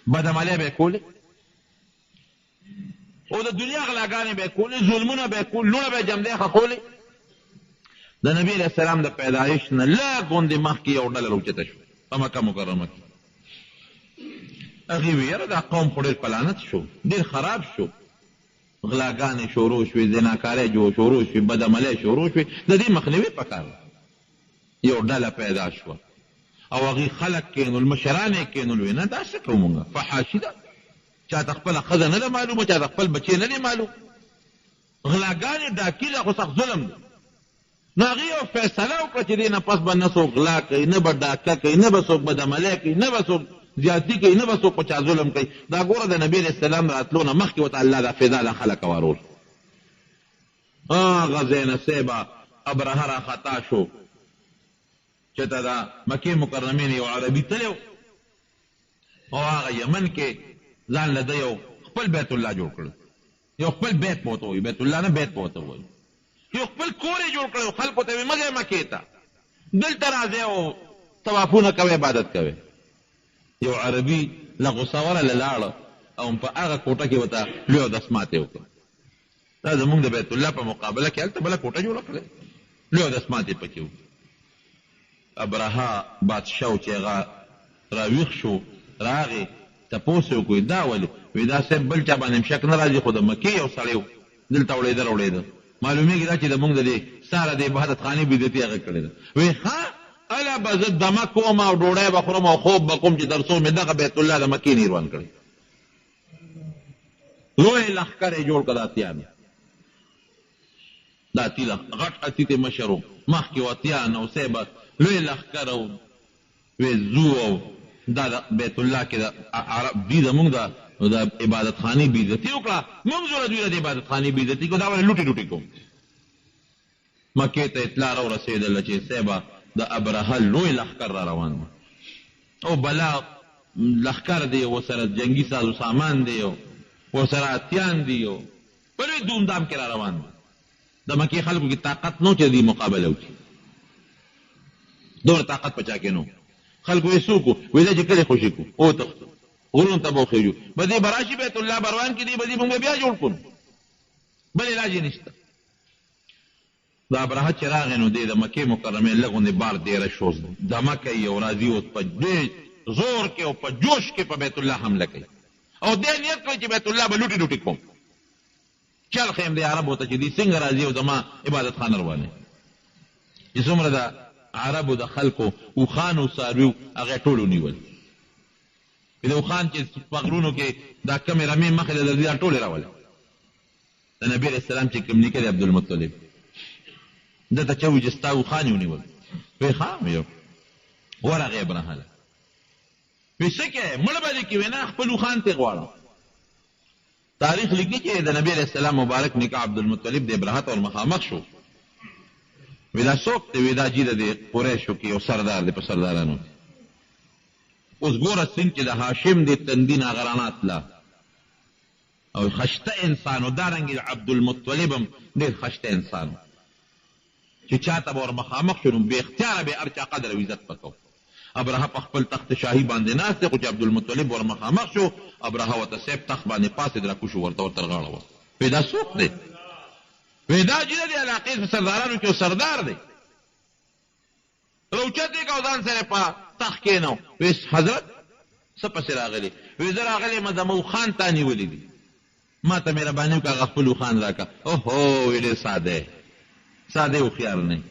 بدعملۍ به یې کولې، او د دنیا غلاګانې به یې کولې، ظلمونه به یې کول، لوڼه به یې جمدۍ خښولې. د نبی علیہ السلام د پیدایش نه لږ غوندې مخکې یو ډله راوچته شو په مکه مکرمه کې. هغې وی یاره دا قوم خو ډېر پلانت شو، ډېر خراب شو، غلاګانې شروع شوې، زناکارۍ شروع شوې، بدعملۍ شروع شوې، د دې مخنیوي پکار ده. یو ډله پیدا شوه او هغې خلک کېنول، مشران یې کېنول، وی نه دا څه کوو مونږ، فحاشي ده، چاته خپله ښځه نه ده معلومه، چاته خپل بچی نه دی معلوم، غلاګانې ډاکي ده، خو سخت ظلم ده. نو هغې یو فیصله وکړه چې دې نه پس به نه څوک غلا کوي، نه به ډاکه کوي، نه به څوک بدعملۍ کوي، نه به څوک زیاتي کوي، نه به څوک په چا ظلم کوي. دا ګوره د نبي علیه السلام راتلو نه مخکې ورته الله دا فضا دا خلک وارول. هغه ځای نه سیبه ابرهه راخطا شو چې ته د مکې مکرمې نه یو عربي تللی و او هغه یمن کې ځان له ده یو خپل بیت الله جوړ کړ، یو خپل بیت به ورته وایي، بیت الله نه بیت به ورته وایي، یو خپل کور یې جوړ کړی، خلکو ته یې مه ځئ مکې ته، دلته راځئ او طوافونه کوئ، عبادت کوئ. یو عربي له غوسه ورله لاړه او په هغه کوټه کې ورته لوی اودس ماتې وکړه. دا زمونږ د بیت الله په مقابله کې هلته بله کوټه جوړه کړې، لوی اودس ماتې پکې وکړه. ابرهه بادشاه و چې هغه راویښ شو، راغې تپوس یې وکړو، دا ولې؟ وی دا صاحب بل چا باندې شک نه راځي، خو د مکې یو سړی و دلته وړېده راوړېده، معلومیږي دا چې د مونږ د دې ساره د عبادت خانې بېدتي هغه کړې ده. وی ها اله به زه دمه کوم او ډوډۍ به خورم او خوب به کوم چې تر څو مې دغه بیت الله د مکې نه روان کړی. لوی لښکر یې جوړ کړه، د اتیانو، د اتي غټ اتي ته مشر و، مخکې و اتیان او صیبه لوی لښکر او وی زو او دا د بیت الله کې د عرب دوی زمونږ د عبادت خانې بېعزتي وکړه، مونږ زوره دوی د عبادت خانې بېعزتي کړو، دا ولې لوټې لوټې کوم. مکې ته اطلاع راورسېدله چې صیبه د ابرهه لوی لښکر را روان دی او بلا لښکر دی، ورسره جنګي سازو سامان دی، ورسره اتیان دی، په لوی دومدام کې را روان دی. د مکې خلکو کې طاقت نو چې دې مقابله وکړي، دومره طاقت په چا کې نو. خلکو یې څوک و؟ وایي دا چې کلې خوشي کړو او تښتو، غرونو ته به وخېږو، به دې به راشي بیت الله بروان کې دی، به دې مونږ بیا جوړ کړو، بل علاج یې نشته. د ابرهه چې راغی نو دی د مکې مکرمې لږ غوندې بار دیره شو، دمه کوي او راځي اوس په دې زور کې او په جوش کې په بیت الله حمله کوي او دې نیت کوي چې بیت الله به لوټې لوټې کوم. چل خیم دی عربو ته چې دی څنګه راځي او زما عبادت خانه روانې. چې څومره د عربو د خلکو اوښان او څاروي هغه ټول ونیول، د اوښان چې په غرونو کې دا کمې رمې مخې ته درځي دا ټولې راولې. د نبي علیه السلام چې کوم نیکه دی عبدالمطلب ده ته چا وایي چې ستا اوښان یې ونیول، وایي ښه ویو ورغې ابرهه له وایي څه کوې مړه به دې کې وایي نه خپل اوښان ترې غواړم. تاریخ لیکي چې د نبي علیه السلام مبارک نیکه عبدالمطلب د ابرهه ته ور مخامخ شو، وی دا څوک دی؟ وی دا جي د قریشو کې یو سردار دی په سردارانو. اوس ګوره څنګه چې د هاشم د تندي نه هغه رڼا تله او خشته انسان و، دارنګې عبدالمطلب هم ډېر خشته انسان و چې چې چاته به ور مخامخ شو نو بې اختیاره به هر چا قدر او عزت پکو. ابرهه په خپل تخت شاهي باندې ناست دی، خو چې عبدالمطلب ور مخامخ شو ابرهه ورته صاحب تخت باندې پاسېد راکوشو ورته ورته غاړه وه. وایي دا څوک دی؟ وایي دا چې د دې علاقې په سردارانو کې یو سردار دی. روچت یې که او ځان سره په تخت کښېنو. وایي حضرت څه پسې راغلې؟ وایي زه راغلی یم د موخان تا نیولي دي، ما ته مهرباني وکړه هغه خپل اوښان راکړه. اوهو وایي ډېر ساده ساده هوښیار نه یې.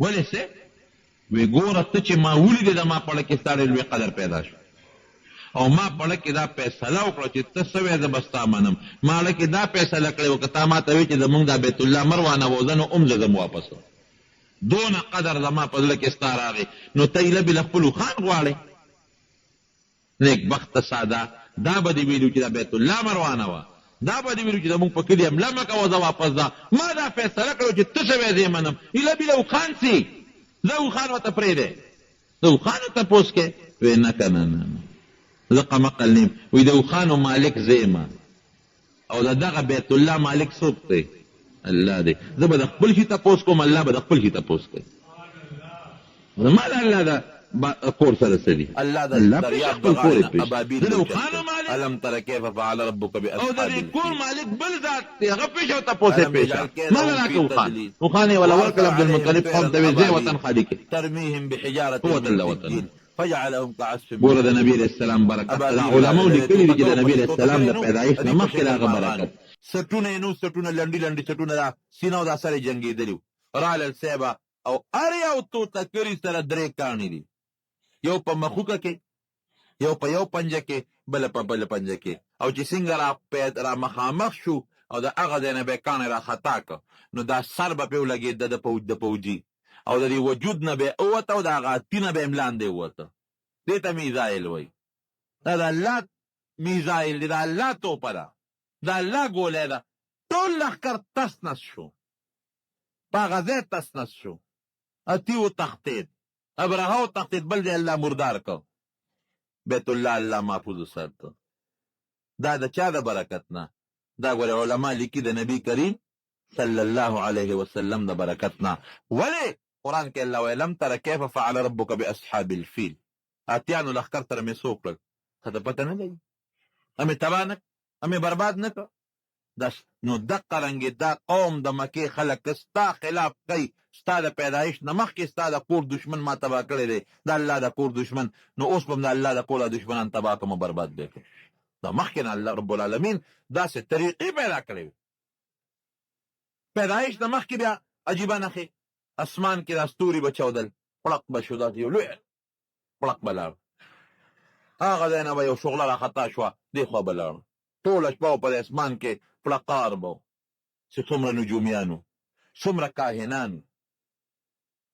ولې څه؟ وی ګوره ته چې ما ولیدې د ما پړه کې ستا ډېر لوی قدر پیدا شو او ما پړه کې دا فیصله وکړه چې ته څه وایې زه به ستا منم. ما اړه کې دا فیصله کړې وه که تا ما ته وایې چې زمونږ دا بیت الله مه روانوه زه نو هم زه ځم واپس. دونه قدر زما په زړه کې ستا راغی نو ته ایله بېله خپل اوښان غواړې. نیکبخته ساده دا به دې ویلو چې دا بیت الله مه روانوه، دا به دې ویلو چې زمونږ په کلي حمله مه کوه زه واپس ځه. ما دا فیصله کړې چې ته څه وایې زه یې منم. ایله بېله اوښان سي زه اوښان ورته پرېږدی، د اوښانو تپوس کې؟ وی نه که نه زه قمقل نیم. وی د اوښانو مالک زه یم او د دغه بیت الله مالک څوک دی؟ الله دی. زه به د خپل شي تپوس کوم، الله به د خپل شي تپوس کوي. زما د الله د کور سره څه دي؟ الله د دریاب خپل کور یې پرېږدي. ابابیل زه د اوښانو مالک الم تر کیف فعل ربک او د باصحاب دې کور الفیل. مالک بل ذات دی، هغه پېښه او تپوس یې پېښه. الم ما نه راکړه اوښان یې ولا ورکړل عبدالمطلب قوم ته ویې ځای وطن خالي کړي. ترميهم بحجارة قوة الله من وطن. سجيل فجعلهم كعصف ګوره د نبي علیه السلام برکت د علماو لیکلي دي چې د نبي علیه السلام د پیدایښت نه مخکې د هغه برکت. سټونه یې نو سټونه لنډي لنډي سټونه دا سینه او دا سره جنګېدلي وو. رالل صاحبه او هر یو توتکري سره درې کاڼي دي، یو په مخوکه کې، یو په یو پنجه کې، بله په بله پنجه کې. او چې څنګه را مخامخ شو او د هغه ځای نه به یې کاڼی را خطا کړ نو دا سر به پرې ولګېده د پوجي او د دې وجود نه به یې ووته او د هغه تینه به یې لاندې ووته. دې ته میزایل وایي. دا د الله میزایل دی، د الله توپه ده، د الله ګولی ده. ټول لښکر تس نس شو، په هغه ځای تس نس شو. اتي وتښتېد، ابرهه وتښتېد، بل ځای الله مردار کړ، بیت الله الله محفوظ وساته. دا د چا د برکت نه؟ دا ګوره علما لیکي د نبی کریم صلی الله علیه وسلم د برکت نه. ولې قرآن کې الله وایي لم تر کیف فعل ربک باصحاب الفیل. اتیانو لښکر سره مې څه وکړل؟ ته ته پته نه لګي؟ همې تباه نه همې برباد نه کړ؟ نو دقه رنګې دا قوم د مکې خلک ستا خلاف کوي، ستا د پیدایش نه مخکې ستا د کور دشمن ما تباه کړی دی، د الله د کور دشمن. نو اوس به هم د الله د کور دشمنان تباه کړم او برباد دی کړم. دا مخکې نه الله رب العالمین داسې طریقې پیدا کړې وي. پیدایش نه مخکې بیا عجیبه نښې، اسمان کې دا ستوري به چودل، پړق به شو، داسې یو لوی پړق به لاړ. هغه ځای نه به یو شغله را خطا شوه، دې خوا به لاړ. ټوله شپه په د اسمان کې پړقار به چې څومره نجومیانو، څومره کاهنانو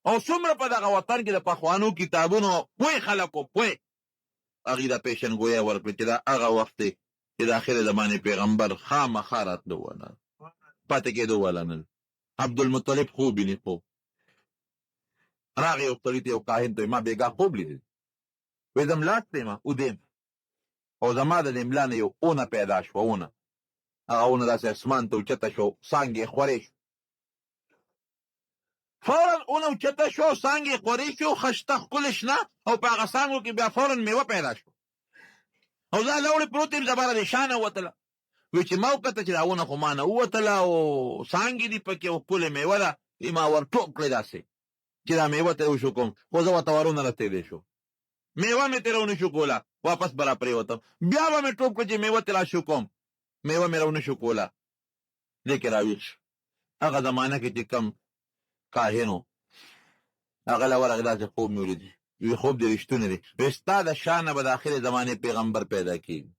او څومره په دغه وطن کې د پخوانو کتابونو پوه خلکو پوه هغې دا پیشنګویه ورکړې چې دا هغه وخت دی چې د آخر زمانې پیغمبر خامخا راتلو ونه پاتې کېدو والا نه. عبدالمطلب خوب ویني، خوب راغی یو سړي ته، یو کاهن ته، ما بېګا خوب لیدل. وایي زه ملاست یم ودیم او زما د دې ملا نه یو اونه پیدا شوه، اونه. هغه اونه داسې اسمان ته اوچته شو، څانګې یې خورې شو. فورا اونه اوچته شو، څانګې یې خورې شو، خشته ښکلې شنه، او په هغه څانګو کې بیا فورا میوه پیدا شو. او زه لوړې پروت یم، زبره د شا نه ووتله. وایي چې ما وکته چې دا اونه خو ما نه ووتله او څانګې دي پکې او ښکلې میوه ده. ما ور ټوپ کړې داسې چې دا میوه ته وشو کوم، خو زه ورته ورونه رسېدی شو. میوه مې ترې ونه شو کوله، واپس به را پرېوتم، بیا به مې ټوپ کړ چې میوه ترې را شو کوم، میوه مې را ونه شو کوله. دې کې را ویښ شو. هغه زمانه کې چې کم کاهن و هغه له ورغې داسې خوب مې ولیدي. وی خوب دې رښتونه دی، وایي ستا د شا نه به د آخرې زمانې پیغمبر پیدا کېږي.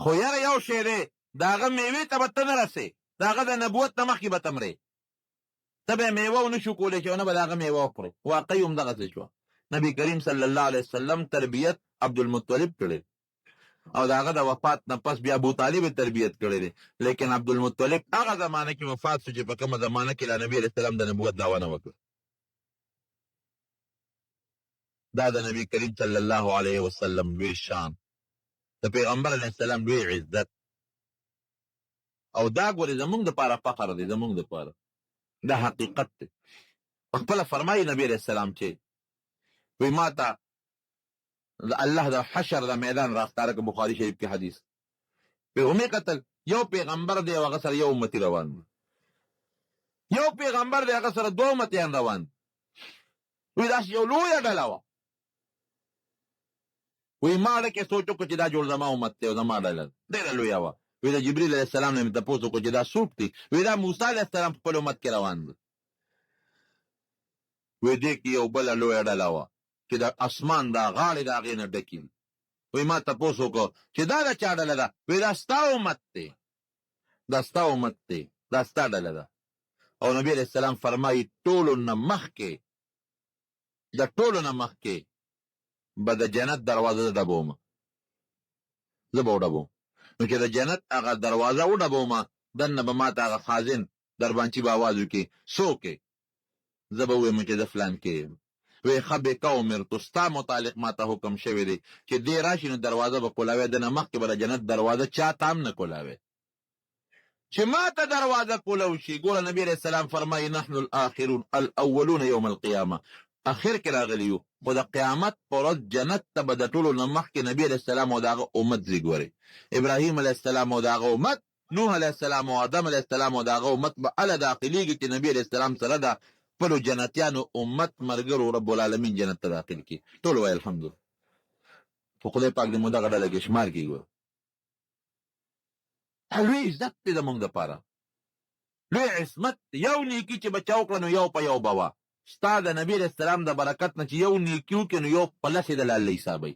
خو یاره یو شی دی، د هغه میوې ته به ته نه رسې، د هغه د نبوت نه مخکې به ته مرې. ته به یې میوه ونه شو کولی چې ونه به د هغه میوه وخورې. واقعي همدغسې شوه. نبی کریم صلی الله علیه وسلم تربیت عبدالمطلب کړی او د هغه د وفات نه پس بیا ابوطالب یې تربیت کړی دی. لیکن عبدالمطلب هغه زمانه کې وفات شو چې په کومه زمانه کې لا نبي علیه السلام د نبوت دعوه نه وکړه. دا د نبی کریم صلی الله علیه وسلم لوی شان، د پیغمبر علیه السلام لوی عزت او دا ګورې زمونږ دپاره فخر دی، زمونږ دپاره دا حقیقت دی. خپله فرمایي نبی علیه السلام چې وی ما ته د الله د حشر د میدان راښکاره که بخاري شریف کې حدیث وی ومې کتل یو پیغمبر دی او هغه سره یو امتي روان دی، یو پیغمبر دی هغه سره دوه امتیان روان دي. وی داسې یو لویه ډله وه. وی ما ډکې سوچ وکړو چې دا جوړ زما امت دی او زما ډله ډېره لویه وه. وی د جبریل علیه السلام نه مې تپوس وکړو چې دا څوک دی؟ وی دا موسی علیه السلام په خپل امت کې روان دی. وی دې کې یو بله لویه ډله وه چې د اسمان دا غاړې د هغې نه ډکې وي. وی ما تپوس وکړو چې دا د چا ډله ده؟ وی دا ستا امت دی، دا ستا امت دی، دا ستا ډله ده. او نبی علیہ السلام فرمایي ټولو نه مخکې د ټولو نه مخکې به د جنت دروازه زه ډبوم، زه به وډبوم. نو چې د جنت هغه دروازه وډبوم دننه به ما ته هغه خازن دربانچي به آواز وکړي څوک یې؟ زه به ووایم چې زه فلان کې یم. وی ښه بېکه ومرتو ستا متعلق ما ته حکم شوی دی چې دې راشي نو دروازه به کولاوی، دنه مخکې به د جنت دروازه چا ته هم نه کولاوی چې ما ته دروازه کولو شي. ګوره نبی علیہ السلام فرمایي نحن الاخرون الاولون یوم القیامه، اخر کې راغلی یو، خو د قیامت په ورځ جنت ته به د ټولو نه مخکې نبی علیہ السلام او د هغه امت ځي. ګورې ابراهیم علیہ السلام او د هغه امت، نوح علیہ السلام او آدم علیہ السلام او د هغه امت به هله داخلېږي چې نبی علیہ السلام سره د خپلو جنتیانو امت ملګرو رب العالمین جنت ته داخل کړي. ټول وایي الحمدلله. خو خدای پاک دې مو دغه ډله کې شمار کړي. ګوره لوی عزت دی زمونږ دپاره، لوی عصمت دی. یو نیکي چې به چا وکړه نو یو په یو به وه. ستا د نبي علیه السلام د برکت نه چې یو نیکي وکړې نو یو په لسې دله الله حسابوي،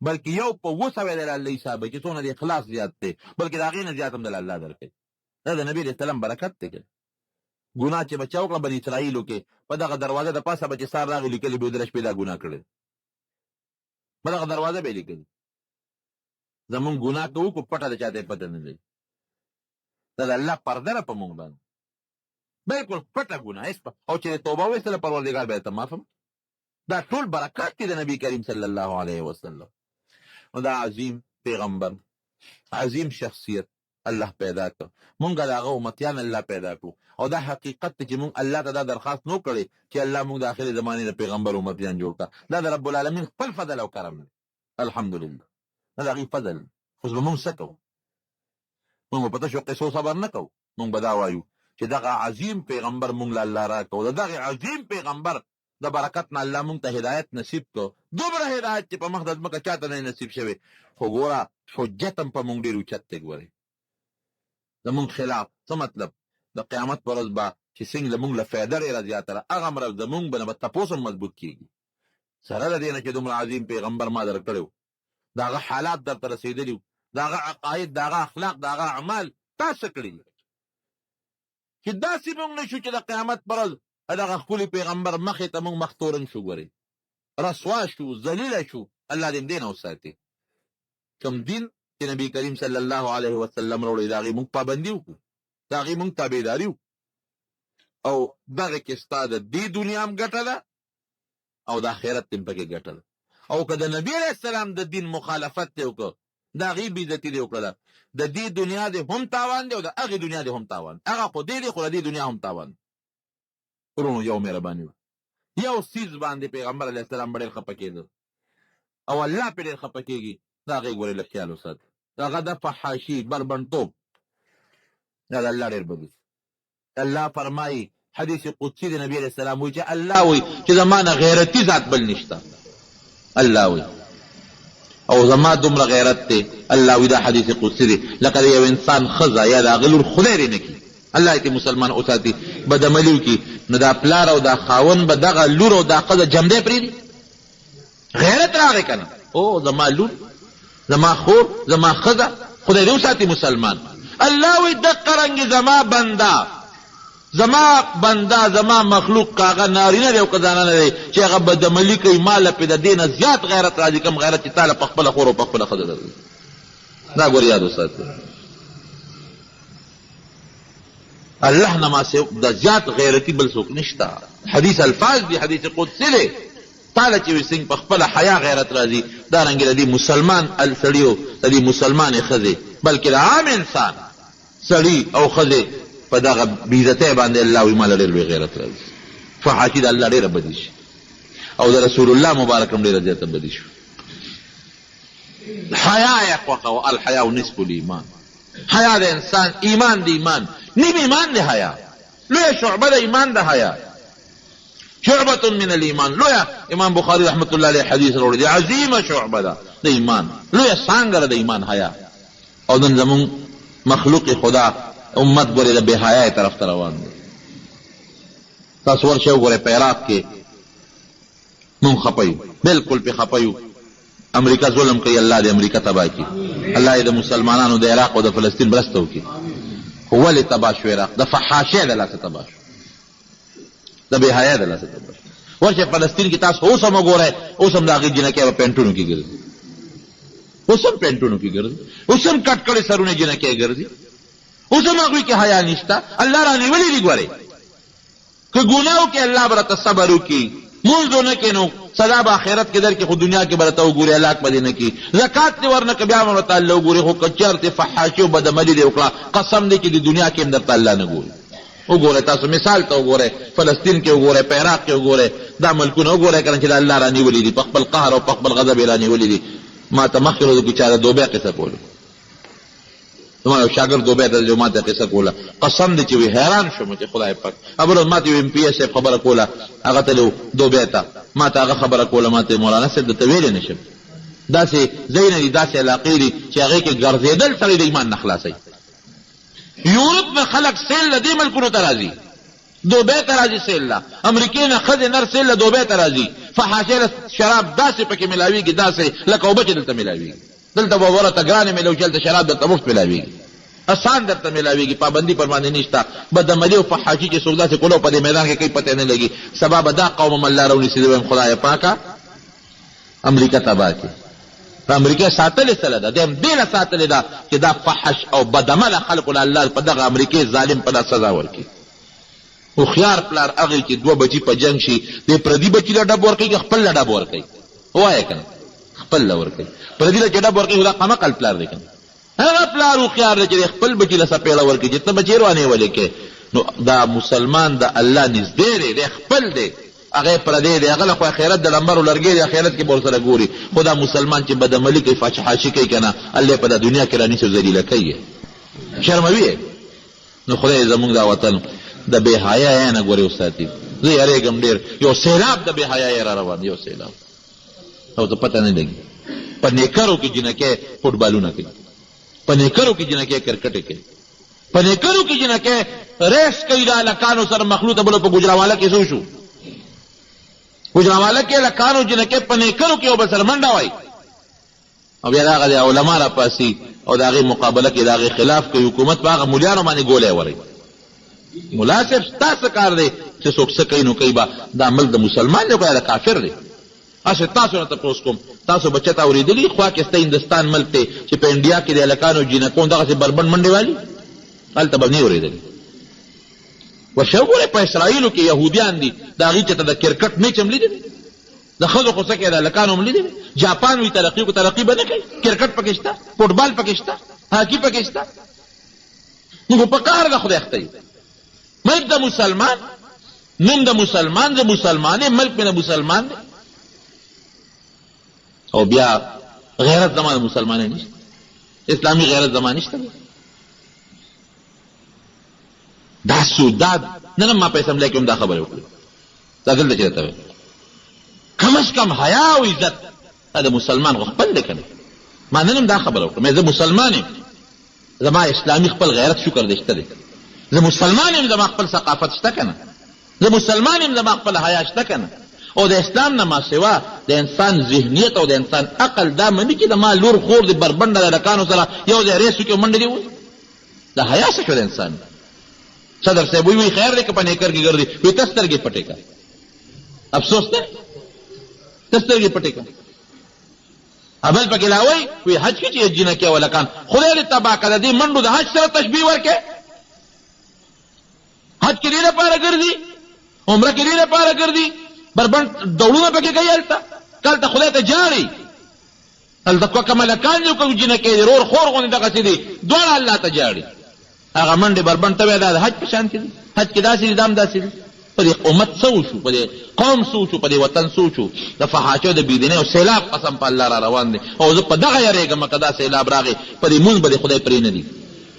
بلکې یو په 200 دله الله حسابوي چې څونه د اخلاص زیات دی، بلکې د هغې نه زیات هم دله الله درکوي. دا د نبي علیه السلام برکت دی. که ګناه چې به چا وکړه بني اسرائیلو کې په دغه دروازه د پاسه به چې سار راغی لیکلي به د شپې دا ګناه کړی، په دغه دروازه به یې لیکلي زمونږ ګناه کوو کو پټه د چا ته پته نه دی. دا د الله پرده ده په مونږ باندې، بلکل پټه ګناه. او چې توبه وایستله پروردګار به یې ته معاف هم. دا ټول برکات دي د نبي کریم صلی الله علیه وسلم. نو دا عظیم پیغمبر، عظیم شخصیت الله پیدا کړ. مونږ د هغه امتیان الله پیدا کړو. او دا حقیقت دی چې مونږ الله ته دا درخواست نو کړی چې الله مونږ د آخرې زمانې د پیغمبر امتیان جوړ کړه. دا د رب العالمین خپل فضل او کرم دی، الحمدلله. دا د هغې فضل. خو به مونږ څه کوو؟ مونږ به په تشو قصو صبر نه کوو. مونږ به دا وایو چې دغه عظیم پیغمبر مونږ له الله راکړو. د دغې عظیم پیغمبر د برکت نه الله مونږ ته هدایت نصیب کړو. دومره هدایت چې په مخ د ځمکه چاته نه نصیب شوی. خو ګوره حجت هم په مونږ ډېر اوچت دی. ګورئ زمونږ خلاف څه مطلب؟ د قیامت په ورځ به چې څنګه مونږ له فایده ډېره زیاته ده، هغه مرض زمونږ به نه به تپوس هم مضبوط کېږي. سره د دې نه چې دومره عظیم پیغمبر ما در کړی و، د هغه حالات درته رسېدلي وو، د هغه عقاید، د هغه اخلاق، د هغه اعمال تا څه کړي چې داسې مونږ نه شو چې د قیامت په ورځ دغه ښکلي پیغمبر مخې ته مونږ مخ تورن شو. ګورئ رسوا شو، ذلیله شو. الله دې دې نه وساتي. کوم دین چې نبی کریم صلی الله علیه وسلم راوړی د هغې مونږ پابندي وکړو، د هغې مونږ تابعداري وکړو. او دغه کې ستا د دې دنیا هم ګټه ده او د آخرت هم پکې ګټه ده. او که د نبي علیه السلام د دین مخالفت دې وکړه، د هغې بېعزتي دې وکړله، د دې دنیا دې هم تاوان دی او د هغې دنیا دې هم تاوان. هغه خو دې دی خو د دې دنیا هم تاوان. ورونو یو مهرباني وه، یو څیز باندې پیغمبر علیه السلام به ډېر خفه کېده او الله پرې ډېر خفه کېږي. د هغې ګورې لږ خیال وساته. د هغه د فحاشي بربنډتوب دا د الله ډېر بد دی. الله فرمایي حدیث قدسي د نبي علیه السلام وایي چې الله وایي چې زما نه غیرتي ذات بل نشته. الله وایي او زما دومره غیرت دی. الله وایي دا حدیث قدسي دی لکه د یو انسان ښځه یا د هغه لور خدای دې نه کړي، الله دې مسلمان وساتي، بدعملي وکړي، نو دا پلار او دا خاوند به دغه لور او دا ښځه جمدی پرېږدي. غیرت راغی که نه؟ او زما لور، زما خور، زما ښځه، خدای دې وساتي مسلمان. الله وایي دقه رنګې زما بنده زما مخلوق که هغه نارینه دی او که زنانه دی چې هغه بدعملي کوي، ما له پې د دې نه زیات غیرت راځي کوم غیرت چې تا له په خپله خور او په خپله ښځه درځي. دا ګور یاد وساتئ. الله نه ما د زیات غیرتي بل څوک نشته. حدیث الفاظ دي، حدیث قدسي دی. تا له چې وي څنګه په خپله حیا غیرت راځي، دارنګې د دې مسلمان سړي او د دې مسلمانې ښځې بلکې د عام انسان سړي او ښځې په دغه بېعزتۍ باندې الله وایي ماله ډېر لوی غیرت راځي. فحاشي د الله ډېره بدي شي او د رسول الله مبارک هم ډېره زیاته بدي شو. حیا یې خوښه وه. الحیا نصف الایمان. حیا د انسان ایمان د ایمان نیم ایمان د حیا. لویه شعبه د ایمان د حیا. شعبة من الایمان. لویه امام بخاري رحمت الله علیه حدیث راوړی دی. عظیمه شعبه ده د ایمان. لویه څانګه ده د ایمان حیا. او نن زمونږ مخلوق خدا امت ګورې د بې حیایۍ طرف ته روان دی. تاسو ورشئ وګورئ په عراق کې مونږ خفه یو، بلکل پې خفه یو. امریکا ظلم کوي، الله دې امریکا تباه کړي. الله یې د مسلمانانو د عراق او د فلسطین مرسته وکړي. خو ولې تباه شو عراق؟ د فحاشۍ د لاسه تباه شو، د بې حیا د لاسه تباه شو. ورشئ فلسطین کې تاسو اوس هم وګورئ، اوس هم د هغې جنکۍ په پینټونو کې ګرځي، اوس هم پینټونو کې ګرځي، اوس هم کټ کړې سرونه جنکۍ ګرځي، اوس هم هغوی کې حیا نشته. الله رانیولي دي. ګورئ که ګناه وکړي الله به راته صبر وکړي، مونځ ونه کړي نو سزا به آخرت کې درکړي، خو دنیا کې به راته وګوري هلاک به دې نه کړي. زکات دې ورنکړه بیا به ورته الله وګوري. خو که چېرته فحاشي او بدعملي دې وکړه قسم دی چې د دنیا کې هم درته الله نه ګوري. وګورئ تاسو مثال ته وګورئ، فلسطین کې وګورئ، په عراق کې وګورئ، دا ملکونه وګورئ که نه چې د الله رانیولي دي، په خپل قهر او په خپل غضب یې رانیولي دي. ما ته مخکې ورځو کې چا د دوبۍ قصه کوله، زما یو شاګرد دوبۍ ته جو ما ته قصه کوله، قسم دی چې وی حیران شوم چې خدای پاک. بل ما ته یو ایم پی ایس صاحب خبره کوله، هغه تلو دوبۍ ته، ما ته هغه خبره کوله، ما ته مولانا صاحب درته ویلی نه شم. داسې ځایونه دي، داسې علاقې دي چې هغې کې ګرځېدل سړی د ایمان نه خلاصوي. یورپ نه خلک سیل له دې ملکونو ته راځي، دوبۍ ته راځي سیل له، امریکې نه ښځې نر سیل له دوبۍ ته راځي. فحاشۍ له شراب داسې پکې میلاوېږي، داسې لکه اوبه چې دلته میلاوېږي. دلته به ورته ګرانې میلاوي چې هلته شراب درته مفت میلاوېږي، اسان درته میلاوېږي، پابندي پر باندې نشته. بدعملي او فحاشي چې څوک داسې کولو په دې میدان کې کوي پته نه لګي. سبا به دا قوم هم الله راونیسي. وایم خدای پاکه امریکا تباه کړي. په امریکا ساتلې څه ده؟ دیم دې له ساتلې ده چې دا فحش او بدعمله خلقو له الله په دغه امریکې ظالم په لاس سزا ورکړي. هوښیار پلار هغې چې دوه بچي په جنګ شي دې پردي بچي له ډب ورکوي که خپل له ډب ورکوي؟ ووایه که نه، خپل له ورکوي. پردي له چې ډب ورکوي خو دا قمقل پلار دی که نه. هغه پلار هوښیار دی چې خپل بچي له څپېړه ورکوي چې ته بچې روانېولې کې. نو دا مسلمان د الله نږدې دی، دی خپل دی، هغه پردی دی، هغه له خو آخرت د لمبرو لرګی دی، آخرت کې به ورسره ګوري. خو دا مسلمان چې بدعملي کوي، فحاشي کوي که نه، الله په دا دنیا کې رانیسي او ذلیله کوي، شرموي یې. نو خدای زمونږ دا وطن د بې حیایۍ نه ګورې وساتي. زه یارېږم ډېر، یو سیلاب د بې حیایۍ را روان، یو سیلاب، او ته پته نه لګي. په نیکرو کې جنکۍ فټبالونه کوي، په نیکرو کې جنکۍ کرکټې کوي، په نیکرو کې جنکۍ ریس کوي د هلکانو سره مخلوطه. بلو په ګجراواله کې څه شو؟ ګجراواله کې هلکانو جنکۍ په نیکرو کې یو بل سره منډه وایي، او بیا د هغه د علما را پاسي او د هغې مقابله کې د هغې خلاف کوي. حکومت په هغه مولیانو باندې ګولی ورئ. ملا صاحب ستا څه کار دی چې څوک څه کوي نو کوي به؟ دا ملک د مسلمان دی خو یا د کافر دی؟ اسې تاسو نه تپوس کوم، تاسو بچه ته اورېدلي خوا کې ستا هندوستان ملک دی چې په انډیا کې د هلکانو جینکو دغسې بربند منډې والي؟ هلته به نه اورېدلي. ورشه وګورئ په اسرائیلو کې یهودیان دي، د هغې چې ته د کرکټ میچ هم لیدلی، د ښځو خو څه کوي د هلکانو هم لیدلی. جاپان وي ترقي کو ترقي به نه کوي، کرکټ پکې شته، فټبال پکې شته، هاکي پکې شته. نو په کار د خدای اخته ملک د مسلمان، نوم د مسلمان، د مسلمان ملک مې د مسلمان دی. او بیا غیرت زما د مسلمانۍ نشته، اسلامي غیرت زما نشته. دا سوداد نن ما په اسمبلی کې هم دا خبرې وکړې، دا دلته چې درته کم از کم حیا او عزت دا د مسلمان خو خپل دی که نه. ما نن هم دا خبره وکړم، زه مسلمان یم، زما اسلامي خپل غیرت شکر دی شته دی. زه مسلمان یم، زما خپل ثقافت شته که نه. زه مسلمان یم، زما خپل حیا شته که نه. او د اسلام نه ما سوا د انسان ذهنیت او د انسان عقل دا مني چې د ما لور خور د بربنډه د هلکانو سره یو ځای ریس وکړي او منډې دې ووایي. د حیا څه شو د انسان؟ صدر صاحب وی خیر دی که په نیکر کې ګرځي، وی ته سترګې پټې کړه، افسوس دی ته سترګې پټې کړه. بل پکې لا وایي وی حج کې چې جنکۍ او هلکان خدای دې تباه کړه. د دې منډو د حج سره تشبیه ورکړې. حج کې دې لپاره ګرځي، عمره کې دې لپاره ګرځي، بربند دوړونه پکې کوي، هلته هلته خدای ته جاړي، هلته کوم هلکان دي کوم جنکۍ دي، رور خور غوندې دغسې دي، دواړه الله ته جاړي. هغه منډې بربنډ ته دا د حج په شان کې دي، حج کې داسې دي، دام داسې دي. په دې امت څه وشو، په دې قوم څه وشو، په دې وطن څه وشو؟ د فحاشۍ د بېدینۍ او سیلاب قسم په الله را روان دی. او زه په دغه یېرېږم که دا سیلاب راغی، په دې مونځ به د خدای پرې نه دي،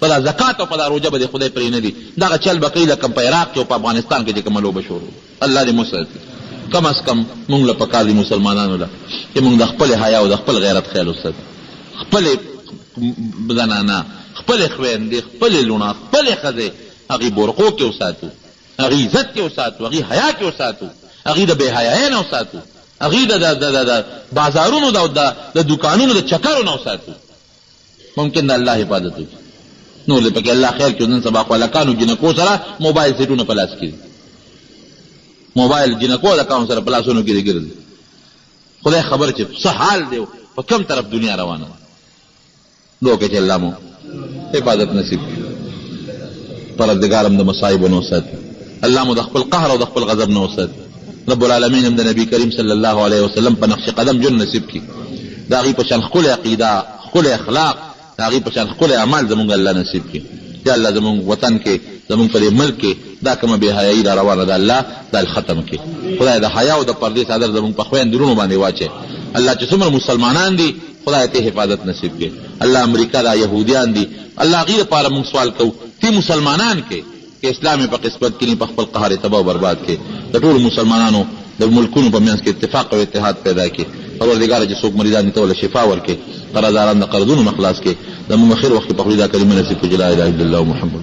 په دا زکات او په دا روژه به د خدای پرې نه دي. دغه چل به کوي لکه په عراق کې او په افغانستان کې چې کومه لوبه شروع. الله دې مسلط کم از کم مونږ له پکار دي مسلمانانو له چې مونږ د خپل حیا او د خپل غیرت خیال وساتو. خپلې زنانه، خپلې خویندې، خپلې لوڼه، خپلې ښځې هغې برقو کې وساتو، هغې عزت کې وساتو، هغې حیا کې وساتو، هغې د بې حیایۍ نه وساتو، هغې د بازارونو د دوکانونو د چکرو نه وساتو. ممکن د الله حفاظت وکړي. نور دې پکې الله خیر کړي. نن سبا خو هلکانو جنکو سره موبایل سیټونه په لاس کې دي، موبایل جنکو هلکانو سره په لاسونو کې دي ګرځي. خدای خبر چې څه حال دی، په کوم طرف دنیا روانه ده. دعا وکړئ چې الله مو حفاظت نصیب کړي، پروردګار هم د مصایبو نه وساتي، الله مو د خپل قهر او د خپل غضب نه وساتي. رب العالمین هم د نبی کریم صلی الله علیه وسلم په نقش قدم جون نصیب کړي. د هغې په شان ښکلې عقیده، ښکلې اخلاق، د هغې په شان ښکلې اعمال زمونږ الله نصیب کړي. یا الله زمونږ وطن کې، زمونږ په دې ملک کې دا کومه بې حیایي را روانه ده، الله دا ختم کړي. خدای د حیا او د پردې څادر زمونږ په خویندرونو باندې واچوي. الله چې څومره مسلمانان دي خدای ته حفاظت نصیب کړي. الله امریکا دا یهودیان دي، الله هغې دپاره موږ سوال کوو تی مسلمانان کې که اسلام په قسمت کې نه، په خپل قهر تباه او برباد کې د ټولو مسلمانانو د ملکونو په منځ کې اتفاق او اتحاد پیدا کړي. پروردګاره چې څوک مریضان دي ته وله شفا ورکړي، قرضداران د قرضونو نه خلاص کړي. زموږ خیر وخت کې په خولې دا کلمه نصیب کړي چې لا اله الا الله محمد